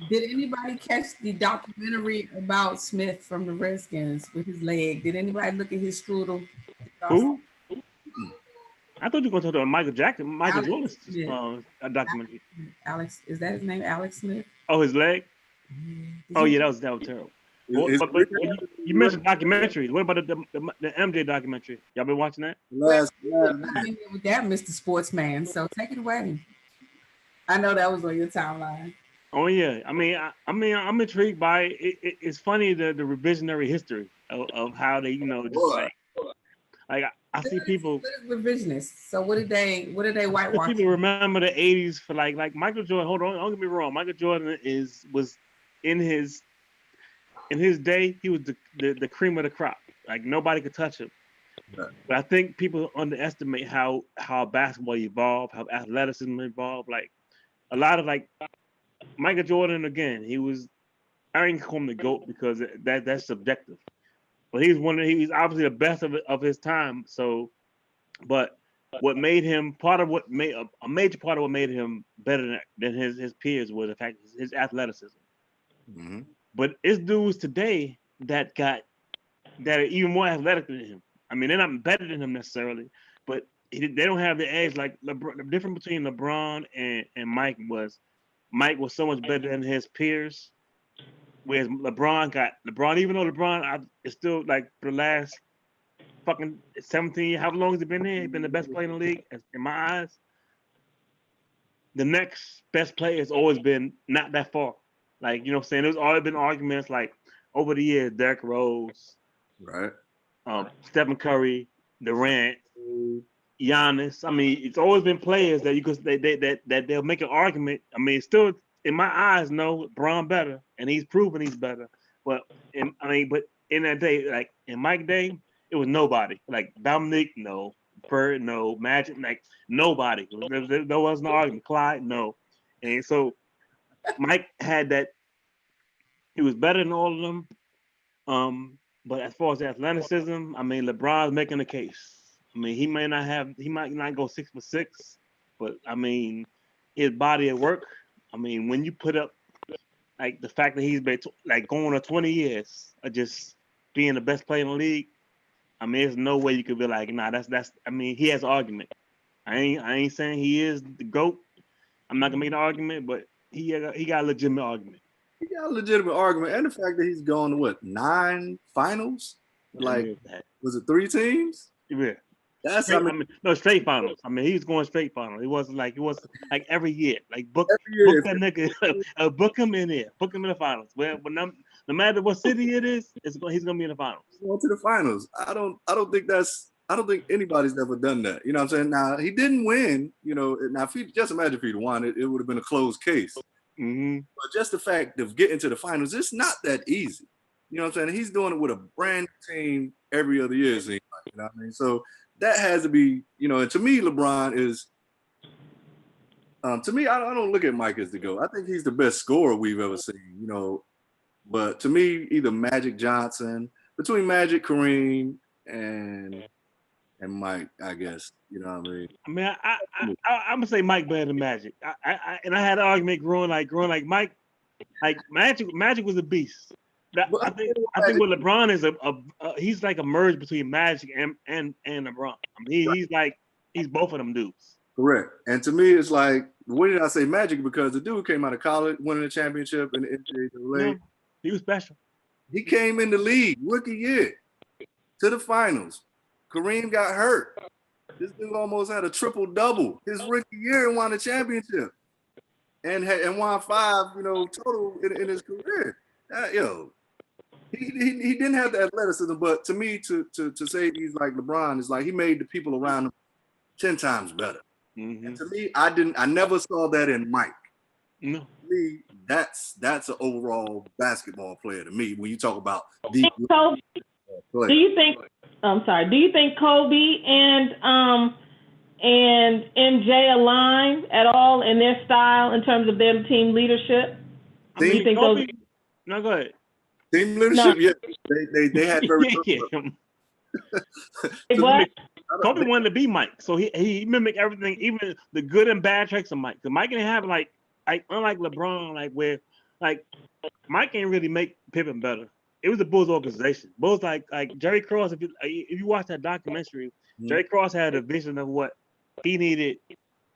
Did anybody catch the documentary about Smith from the Redskins with his leg? Did anybody look at his strudel? Who? I thought you were going to talk about Michael Jordan's documentary. Alex, is that his name? Alex Smith? Oh, his leg? Oh, yeah, that was terrible. But you mentioned documentaries. What about the MJ documentary? Y'all been watching that? last With that, Mr. Sportsman. So take it away. I know that was on your timeline. Oh yeah, I mean, I'm intrigued by it. It's funny the revisionary history of how they, just like I see people. What is revisionist? So what did they whitewash? People remember the '80s for like Michael Jordan. Hold on, don't get me wrong. Michael Jordan was in his day. He was the cream of the crop. Like nobody could touch him. Right. But I think people underestimate how basketball evolved, how athleticism evolved. Like a lot of like Michael Jordan again. I ain't call him the GOAT because that's subjective. But he's obviously the best of his time. So, but what made him a major part of what made him better than his peers was the fact his athleticism. Mm-hmm. But it's dudes today that are even more athletic than him. I mean, they're not better than him necessarily, but they don't have the edge. Like LeBron, the difference between LeBron and Mike was so much better than his peers. Whereas LeBron, even though LeBron is still like for the last fucking 17 years, how long has he been there? He's been the best player in the league in my eyes. The next best player has always been not that far. Like, you know what I'm saying? There's always been arguments like over the years, Derrick Rose, Right. Stephen Curry, Durant, Giannis. I mean, it's always been players that they'll make an argument. I mean, it's still in my eyes, no, Bron better, and he's proven he's better. But in that day, like in Mike's day, it was nobody. Like Dominic, no. Bird, no. Magic, like nobody. There was no argument. Clyde, no. And so Mike had that. He was better than all of them. But as far as athleticism, I mean, LeBron's making a case. I mean, he might not go 6'6", but I mean, his body of work. I mean, when you put up like the fact that he's been like going on 20 years of just being the best player in the league, I mean, there's no way you could be like, nah, that's. I mean, he has an argument. I ain't saying he is the GOAT. I'm not gonna make an argument, but he got a legitimate argument. He got a legitimate argument, and the fact that he's gone to what 9 finals? Like, was it 3 teams? Yeah. That's straight finals. I mean, he was going straight finals. It wasn't like every year. Like book that nigga, book him in there, book him in the finals. Well, but no matter what city it is, he's gonna be in the finals. Going to the finals. I don't think anybody's ever done that. You know what I'm saying? Now he didn't win. You know, now just imagine if he'd won it, it would have been a closed case. Mm-hmm. But just the fact of getting to the finals, it's not that easy. You know what I'm saying? He's doing it with a brand new team every other year. You know what I mean? So that has to be, and to me, LeBron is, to me, I don't look at Mike as the GOAT. I think he's the best scorer we've ever seen, but to me, either Magic Johnson, between Magic, Kareem, and Mike, I guess, you know what I mean? I mean, I'm gonna say Mike better than Magic. I had an argument growing like Mike, like Magic was a beast. I think what LeBron is he's like a merge between Magic and LeBron. I mean, he's both of them dudes. Correct. And to me, it's like, when did I say Magic? Because the dude came out of college, winning a championship in the NCAA. No, he was special. He came in the league rookie year to the finals. Kareem got hurt. This dude almost had a triple-double his rookie year and won a championship. And won 5, total in his career. He didn't have the athleticism, but to me, to say he's like LeBron is like he made the people around him 10 times better. Mm-hmm. And to me, I never saw that in Mike. No. To me, that's an overall basketball player to me. When you talk about the do you think? I'm sorry. Do you think Kobe and MJ align at all in their style in terms of their team leadership? I mean, Kobe. No, go ahead. Team leadership, yeah. They had very yeah. Hey, what? Kobe wanted to be Mike, so he mimicked everything, even the good and bad traits of Mike. Because Mike didn't have like unlike LeBron, like where like Mike ain't really make Pippen better. It was the Bulls organization. Bulls like Jerry Cross. If you watch that documentary, Jerry Cross had a vision of what he needed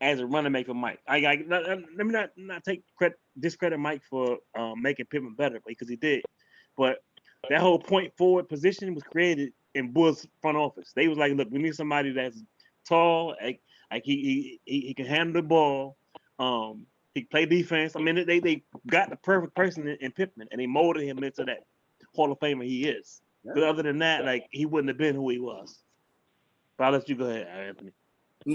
as a running mate for Mike. Let me not discredit Mike for making Pippen better because he did, but that whole point forward position was created in Bulls front office. They was like, look, we need somebody that's tall, like he can handle the ball, he can play defense. I mean, they got the perfect person in Pippen, and they molded him into that Hall of Famer he is. Because other than that, like he wouldn't have been who he was. But I'll let you go ahead, Anthony.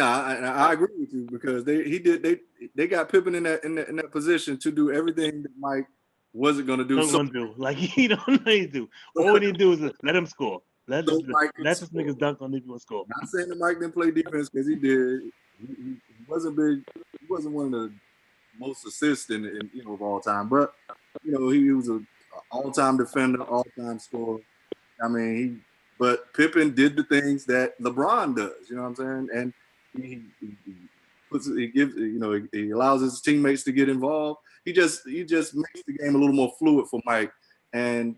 I agree with you because they got Pippen in that position to do everything that Mike wasn't going to do. Like he don't know he do. All he need to do is let him score. Let this niggas dunk on if you want to score. Not saying that Mike didn't play defense because he did. He wasn't big. He wasn't one of the most assists in of all time, but he was an all-time defender, all-time scorer. I mean, but Pippen did the things that LeBron does. You know what I'm saying? And he allows his teammates to get involved. He just makes the game a little more fluid for Mike. And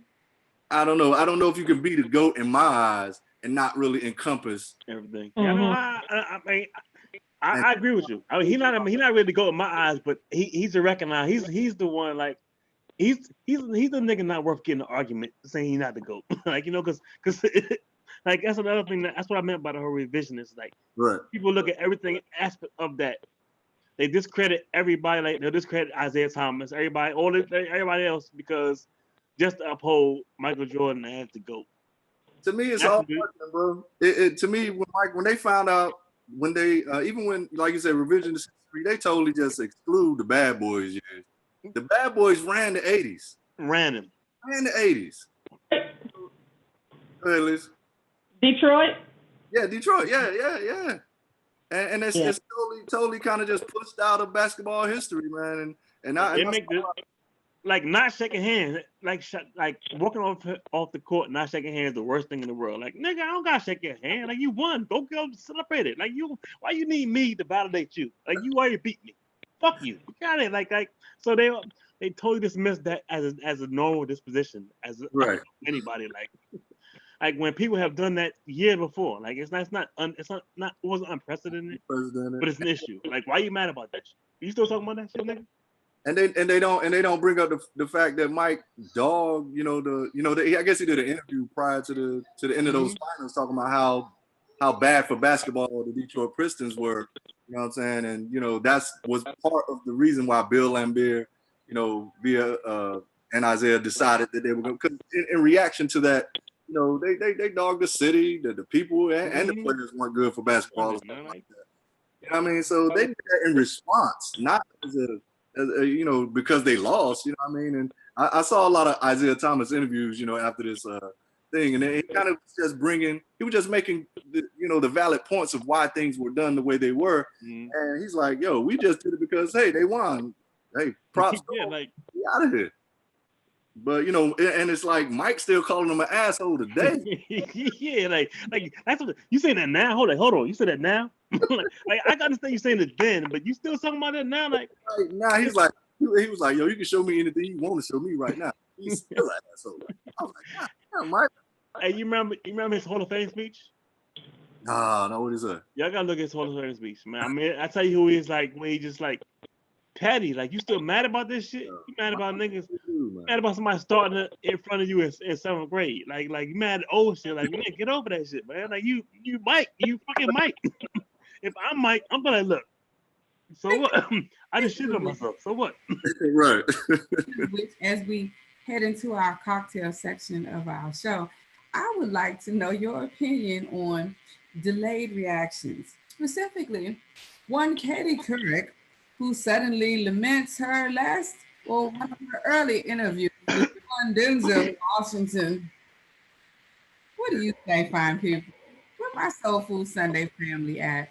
I don't know if you can be the GOAT in my eyes and not really encompass everything. I agree with you. I mean, he's not really the GOAT in my eyes, but he's a recognized. He's the one like he's the nigga not worth getting an argument saying he's not the GOAT. Like because like that's another thing that's what I meant by the whole revisionist. Like people look at everything aspect of that. They discredit everybody. Like they'll discredit Isaiah Thomas, everybody else because just to uphold Michael Jordan as the GOAT. To me, it's all marketing, bro. To me, when they found out, when they even when, like you said, revisionist history, they totally just exclude the bad boys years. The bad boys ran the 80s. Ran the 80s. Go ahead, Liz. Detroit? Yeah, Detroit. Yeah. And it's totally kind of just pushed out of basketball history, man. And like not shaking hands, like walking off the court, not shaking hands, the worst thing in the world. Like nigga, I don't gotta shake your hand. Like you won, go celebrate it. Like why you need me to validate you? Like you already beat me. Fuck you. You got it. Like so they totally dismissed that as a normal disposition as anybody. Like when people have done that year before, like it wasn't unprecedented, but it's an issue. Like why you mad about that shit? You still talking about that shit, nigga? And they don't bring up the fact that Mike dogged, I guess he did an interview prior to the end of those finals talking about how bad for basketball the Detroit Pistons were. You know what I'm saying? And that's was part of the reason why Bill Laimbeer, via and Isaiah decided that they were going, because in reaction to that, they dogged the city, the people and the players weren't good for basketball. Like that. You know what I mean? So they did that in response, not as because they lost. You know what I mean? And I saw a lot of Isaiah Thomas interviews, after this thing, and he kind of he was just making the valid points of why things were done the way they were. And he's like, yo, we just did it because hey, they won. Hey, props. Yeah, like get out of here. But and it's like Mike still calling him an asshole today. Yeah, like that's what you saying that now. Hold on, you said that now. like I understand you saying it then, but you still talking about it now. Like now he's like he was like, yo, you can show me anything you want to show me right now. He's still an asshole. I was like, God, Mike. Hey, you remember his Hall of Fame speech? No, what is that? Y'all gotta look at his Hall of Fame speech, man. I mean, I tell you who he is, like when he just like petty, like you still mad about this shit? You mad about niggas? Mad about somebody starting in front of you in 7th grade? Like you mad at old shit? Like man, get over that shit, man. Like you Mike, you fucking Mike. If I'm Mike, I'm gonna look. So what? I just shit on myself. So what? Right. Which, as we head into our cocktail section of our show, I would like to know your opinion on delayed reactions. Specifically, one Katie Couric, who suddenly laments her one of her early interviews with one Denzel Washington. What do you say, fine people? Where my Soul Food Sunday family at?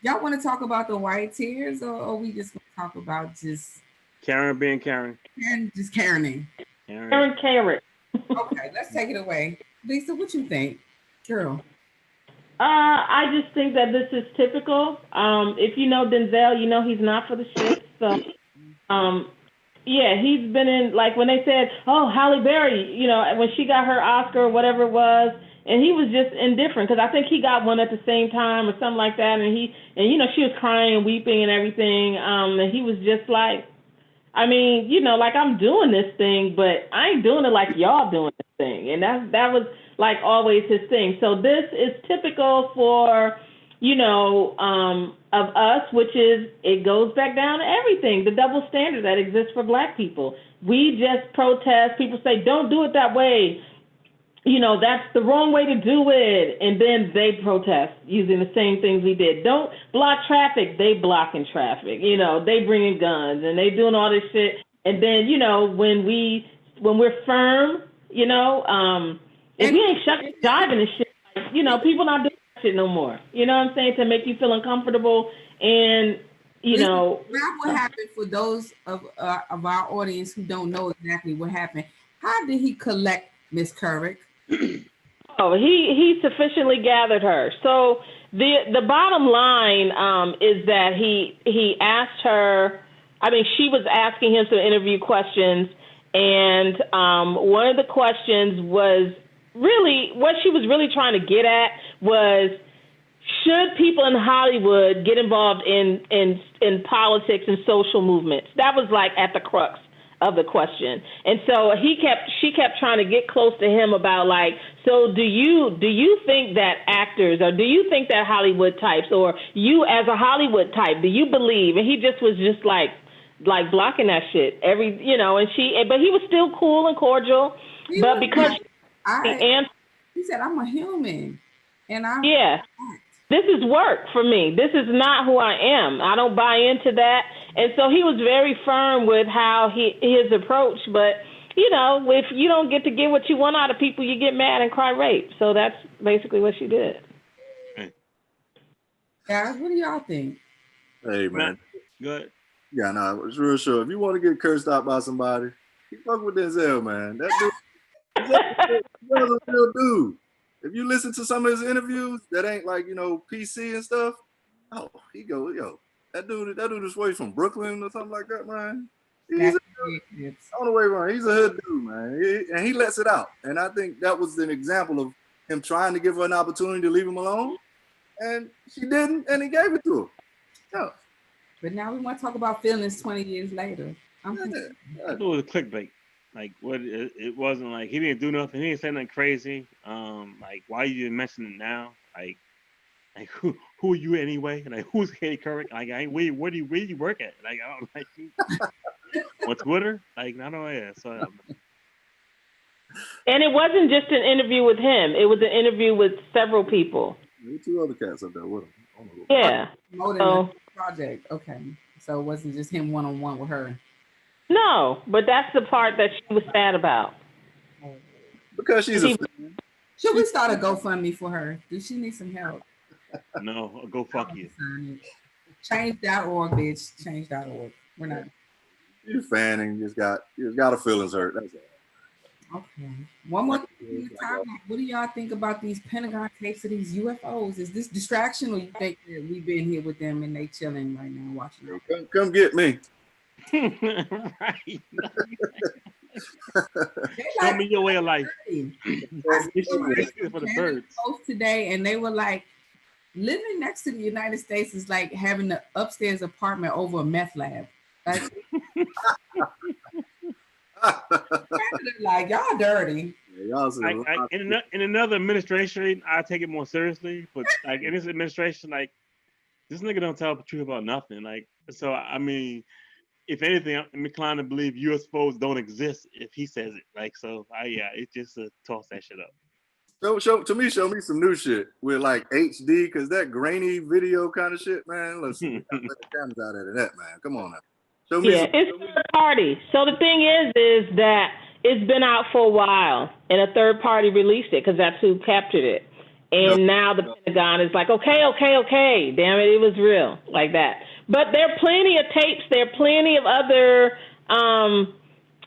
Y'all want to talk about the white tears, or we just want to talk about just Karen being Karen? And just Karening. Karen. Okay, let's take it away. Lisa, what you think? Girl. I just think that this is typical. If you know Denzel, you know he's not for the shit. So, yeah, he's been in, like when they said, "Oh, Halle Berry," when she got her Oscar or whatever it was, and he was just indifferent because I think he got one at the same time or something like that, and she was crying and weeping and everything, and he was just like, I mean, like I'm doing this thing, but I ain't doing it like y'all doing this thing. And that was like always his thing. So this is typical for, of us, which is it goes back down to everything, the double standard that exists for Black people. We just protest. People say, don't do it that way. That's the wrong way to do it. And then they protest using the same things we did. Don't block traffic. They blocking traffic. They bringing guns and they doing all this shit. And then, when we're firm, if we ain't jiving and shit, people not doing that shit no more. You know what I'm saying? To make you feel uncomfortable and, That what happened for those of our audience who don't know exactly what happened. How did he collect Miss Couric? Oh, he sufficiently gathered her. So the bottom line is that he asked her. I mean, she was asking him some interview questions, and one of the questions was really what she was really trying to get at was, should people in Hollywood get involved in politics and social movements? That was like at the crux of the question. And so she kept trying to get close to him about like, so do you think that actors, or do you think that Hollywood types, or you as a Hollywood type, do you believe? And he just was just like blocking that shit and but he was still cool and cordial. But because he said, I'm a human and I'm this is work for me. This is not who I am. I don't buy into that. And so he was very firm with his approach. But, if you don't get to get what you want out of people, you get mad and cry rape. So that's basically what she did. Guys, what do y'all think? Hey, man. Good. Yeah, no, it's real sure. If you want to get cursed out by somebody, keep fucking with Denzel, man. That dude, Denzel's a real dude. If you listen to some of his interviews that ain't like, PC and stuff, he go, that dude is way from Brooklyn or something like that, man. He's on the way around. He's a hood dude, man. And he lets it out. And I think that was an example of him trying to give her an opportunity to leave him alone. And she didn't, and he gave it to her. Yeah. But now we want to talk about feelings 20 years later. I thought it was clickbait. Like it wasn't like he didn't do nothing. He didn't say nothing crazy. Like why you mention it now? Like who are you anyway? Like who's Katie Couric? Like where do you work at? Like I don't like you on Twitter. Like I don't know. Yeah. So. And it wasn't just an interview with him. It was an interview with several people. There were 2 other cats up there with him. Yeah. Project. Okay. So it wasn't just him one-on-one with her. No, but that's the part that she was sad about. Because she's a fan. Should we start a GoFundMe for her? Does she need some help? No, go fuck you. Change.org, bitch. Change.org. We're not. You're a fan and you just got her feelings hurt. That's all. Okay. One more thing. What do y'all think about these Pentagon tapes of these UFOs? Is this distraction, or you think that we've been here with them and they chilling right now watching it? Come get me. Right. Show me your way of life. For the birds. Today, and they were like, living next to the United States is like having an upstairs apartment over a meth lab. Like y'all dirty. In another administration, I take it more seriously. But like in this administration, like this nigga don't tell the truth about nothing. Like so, I mean. If anything, I'm inclined to believe UFOs don't exist if he says it. Like so, it's just to toss that shit up. Show me some new shit with like HD, because that grainy video kind of shit, man. Let's let the cameras out of that, man. Come on now. Show me. Yeah, it's third party. So the thing is that it's been out for a while, and a third party released it because that's who captured it. And now the Pentagon is like, okay, damn it was real, like that. But there are plenty of tapes. There are plenty of other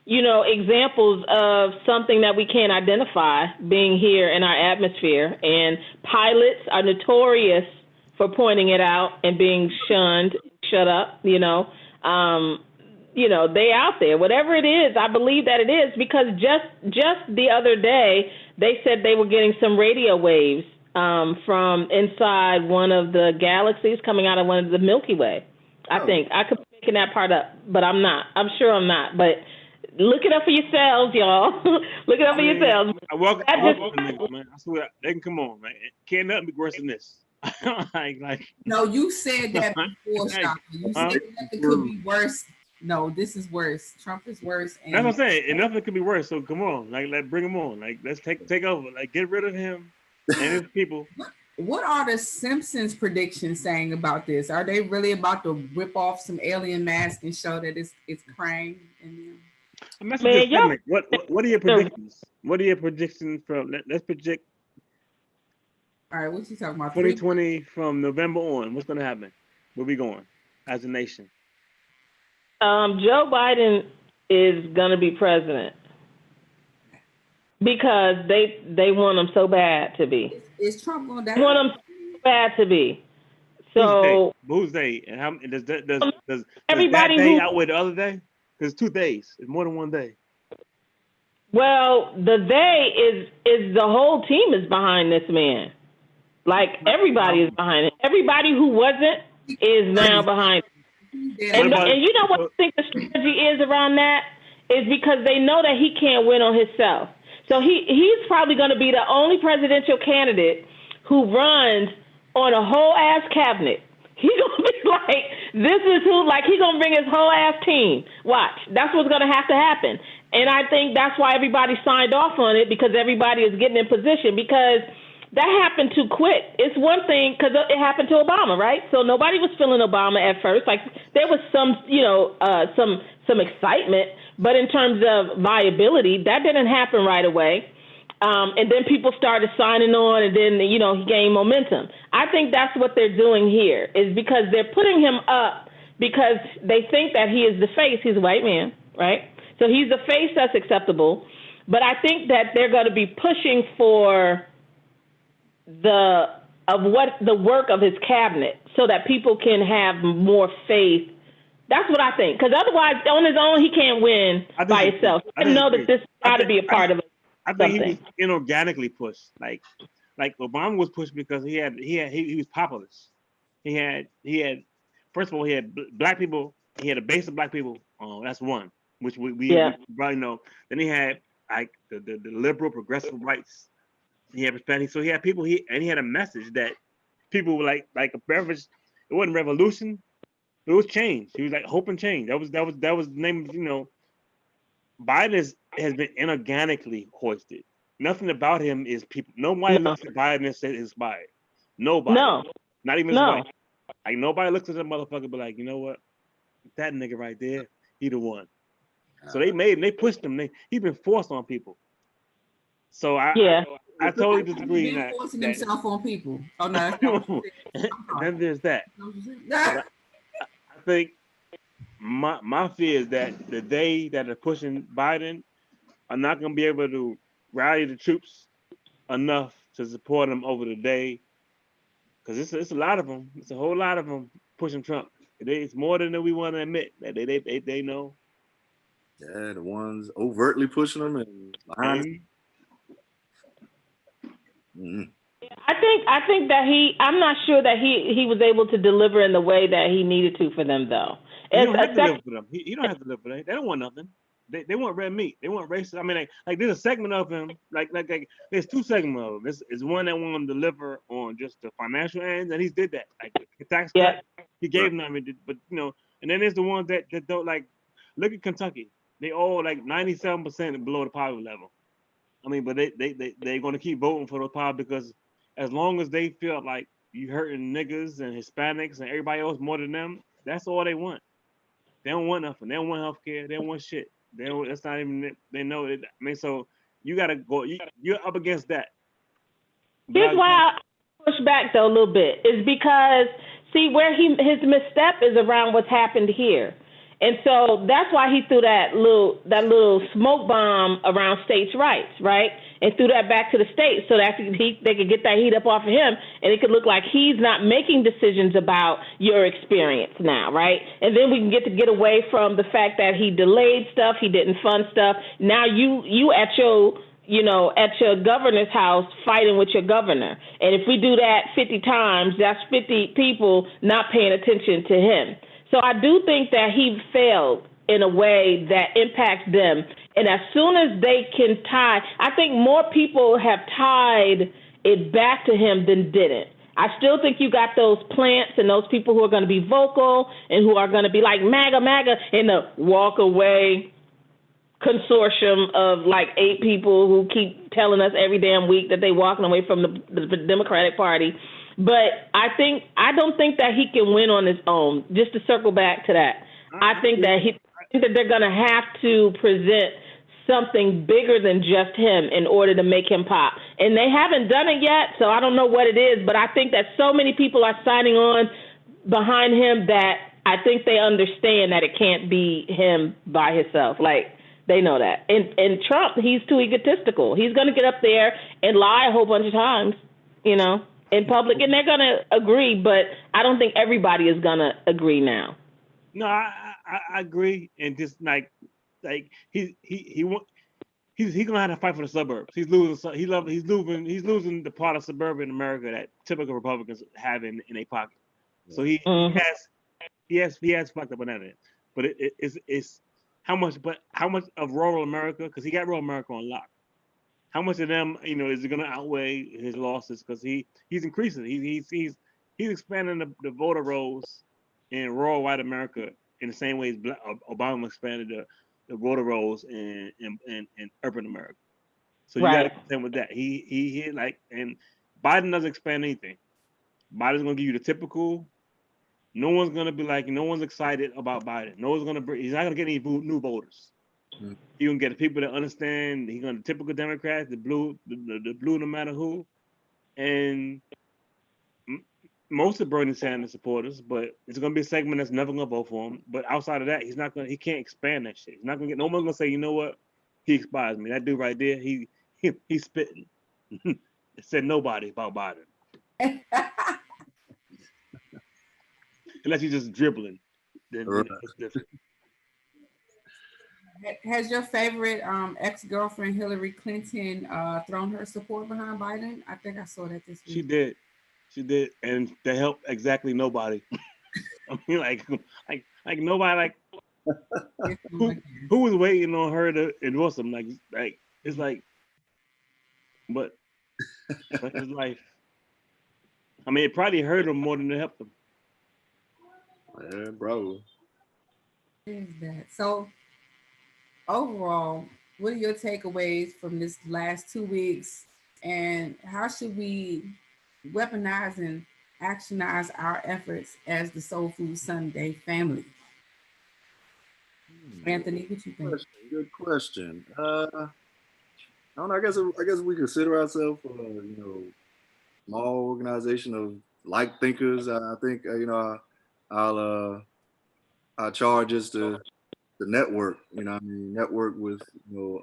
examples of something that we can't identify being here in our atmosphere. And pilots are notorious for pointing it out and being shunned, shut up, they out there. Whatever it is, I believe that it is, because just the other day, they said they were getting some radio waves from inside one of the galaxies coming out of one of the Milky Way. I think. I could be making that part up, but I'm not. I'm sure I'm not. But look it up for yourselves, y'all. Look it up for yourselves. I welcome niggas, man. I swear, they can come on, man. Can't nothing be worse than this. No, you said that before, Shaka. You said that it could be worse. No, this is worse. Trump is worse. And that's what I'm saying. And nothing could be worse. So come on, bring him on. Let's take over. Get rid of him and his people. What are the Simpsons predictions saying about this? Are they really about to rip off some alien mask and show that it's Krang in them? What are your predictions? What are your predictions from? Let's project. All right, what you talking about? 2020 from November on. What's going to happen? Where we going as a nation? Joe Biden is going to be president because they want him so bad to be. Is Trump going to die? They want him so bad to be. So who's they? And how does everybody that day outweigh the other day? Because it's 2 days. It's more than 1 day. Well, the they is the whole team is behind this man. Like, everybody is behind it. Everybody who wasn't is now behind it. And you know what I think the strategy is around that? Is because they know that he can't win on himself. So he's probably going to be the only presidential candidate who runs on a whole ass cabinet. He's going to be like, this is who, like, he's going to bring his whole ass team. Watch. That's what's going to happen. And I think that's why everybody signed off on it, because everybody is getting in position, because that happened too quick. It's one thing because it happened to Obama, right? So nobody was feeling Obama at first. Like, there was some excitement, but in terms of viability, that didn't happen right away. And then people started signing on, and then, he gained momentum. I think that's what they're doing here, is because they're putting him up because they think that he is the face. He's a white man, right? So he's the face that's acceptable. But I think that they're going to be pushing for the work of his cabinet so that people can have more faith. That's what I think. Because otherwise, on his own, he can't win by himself. I know that this got to be a part of it. I think he was inorganically pushed. Like Obama was pushed because he was populist. He had first of all, he had black people. He had a base of black people. That's one, which we probably know. Then he had like the liberal progressive rights. He had Hispanic, so he had people. He had a message that people were like a beverage. It wasn't revolution. It was change. He was like hope and change. That was the name. Biden has been inorganically hoisted. Nothing about him is people. Nobody looks at Biden and says inspired. Nobody. No. Not even his wife. Like, nobody looks at that motherfucker, but like, you know what? That nigga right there, he the one. So they pushed him. He's been forced on people. So I totally disagree. He's been forcing himself on people. Oh no. Then there's that. I think my fear is that the they that are pushing Biden are not going to be able to rally the troops enough to support him over the day, because it's a lot of them. It's a whole lot of them pushing Trump. It's more than we want to admit. That they know. Yeah, the ones overtly pushing them and behind. I think that I'm not sure that he was able to deliver in the way that he needed to for them, though. He don't have to live for them. He don't have to live for them. They don't want nothing. They want red meat. They want racist. I mean, like there's a segment of him, like there's two segments of him. There's one that want him to deliver on just the financial ends, and he did that. Like the tax cut, he gave them. I mean, but and then there's the ones that don't like. Look at Kentucky. They all like 97% below the poverty level. I mean, but they're going to keep voting for those power, because as long as they feel like you hurting niggas and Hispanics and everybody else more than them, that's all they want. They don't want nothing. They don't want healthcare. They don't want shit. That's not even. They know it. I mean, so you gotta go. You're up against that. Here's why I push back though a little bit is because where his misstep is around what's happened here, And so that's why he threw that little smoke bomb around states' rights, right? And threw that back to the states so that they could get that heat up off of him, and it could look like he's not making decisions about your experience now, right? And then we can get away from the fact that he delayed stuff, he didn't fund stuff. Now you at your governor's house fighting with your governor. And if we do that 50 times, that's 50 people not paying attention to him. So I do think that he failed in a way that impacts them. And as soon as they can tie, I think more people have tied it back to him than didn't. I still think you got those plants and those people who are going to be vocal and who are going to be like MAGA, MAGA, in the walk away consortium of like 8 people who keep telling us every damn week that they walking away from the Democratic Party. But I don't think that he can win on his own. Just to circle back to that, I think that they're going to have to present something bigger than just him in order to make him pop. And they haven't done it yet, so I don't know what it is. But I think that so many people are signing on behind him that I think they understand that it can't be him by himself. Like, they know that. And Trump, he's too egotistical. He's going to get up there and lie a whole bunch of times, in public, and they're going to agree, but I don't think everybody is going to agree now. No, I agree, and just like he's gonna have to fight for the suburbs. He's losing the part of suburban America that typical Republicans have in a pocket. So he has fucked up on that end. But it's how much of rural America, because he got rural America on lock. How much of them, is it going to outweigh his losses? Because he's increasing. He's expanding the voter rolls in rural white America in the same way as Obama expanded the voter rolls in urban America. So you got to contend with that. He and Biden doesn't expand anything. Biden's going to give you the typical. No one's going to be like, no one's excited about Biden. He's not going to get any new voters. Mm-hmm. He's going to get the people that understand. He's going to typical Democrats, the blue no matter who. And most of Bernie Sanders supporters, but it's going to be a segment that's never going to vote for him. But outside of that, he can't expand that shit. He's not going to get, no one's going to say, you know what? He inspires me. That dude right there, he's spitting. It said nobody about Biden. Unless you're just dribbling. Then it's different. Has your favorite ex-girlfriend Hillary Clinton thrown her support behind Biden? I think I saw that this week. She did, and to help exactly nobody. I mean, like nobody, who was waiting on her to endorse him? Like it's like, but that's his life. I mean, it probably hurt him more than it helped him. Yeah, bro. Is that so? Overall, what are your takeaways from this last 2 weeks, and how should we weaponize and actionize our efforts as the Soul Food Sunday family? Anthony, what you think? Good question. I don't know. I guess we consider ourselves, small organization of like thinkers. I think our charge is to network. Network with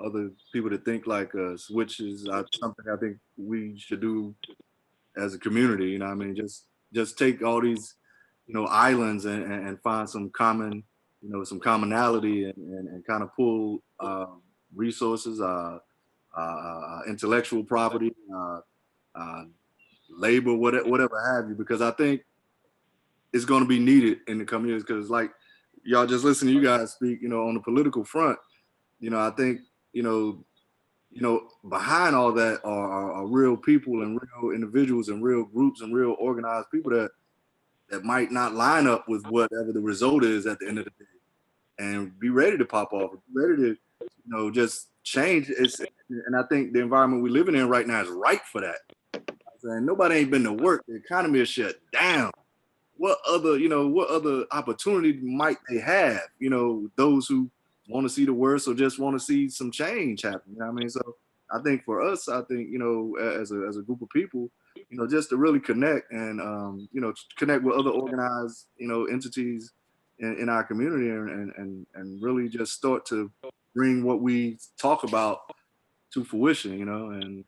other people that think like us, which is something I think we should do as a community. Just take all these islands and find some common some commonality and kind of pull resources, intellectual property, labor, whatever have you, because I think it's going to be needed in the coming years. Because like y'all just listen to you guys speak, on the political front, I think behind all that are real people and real individuals and real groups and real organized people that might not line up with whatever the result is at the end of the day, and be ready to pop off, be ready to, just change. And I think the environment we're living in right now is ripe for that. And nobody ain't been to work. The economy is shut down. What other opportunity might they have? Those who want to see the worst or just want to see some change happen. So I think for us, as a group of people, just to really connect and connect with other organized entities in our community and really just start to bring what we talk about to fruition, you know. And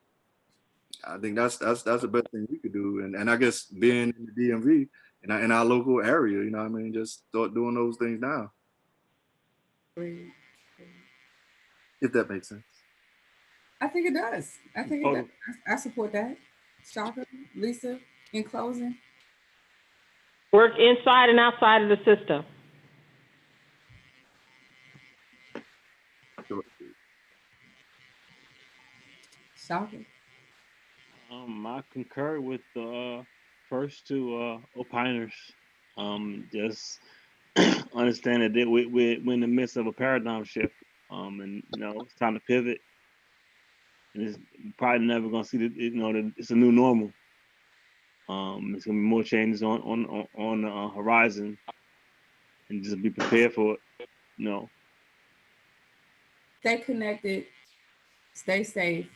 I think that's the best thing we could do. And I guess being in the DMV in our local area, you know what I mean, just start doing those things now, if that makes sense. I think it does. I think it does. I support that. Shaka, Lisa, in closing. Work inside and outside of the system. Shaka. I concur with the first two opiners. Just understand that we're in the midst of a paradigm shift. And you know, it's time to pivot. And it's probably never gonna see it's a new normal. It's gonna be more changes on the horizon, and just be prepared for it. You know. Stay connected. Stay safe.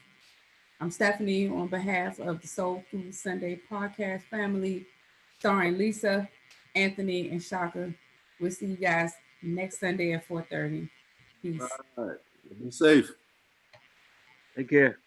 I'm Stephanie on behalf of the Soul Food Sunday podcast family, starring Lisa, Anthony, and Shaka. We'll see you guys next Sunday at 4:30. Peace. All right. Be safe. Take care.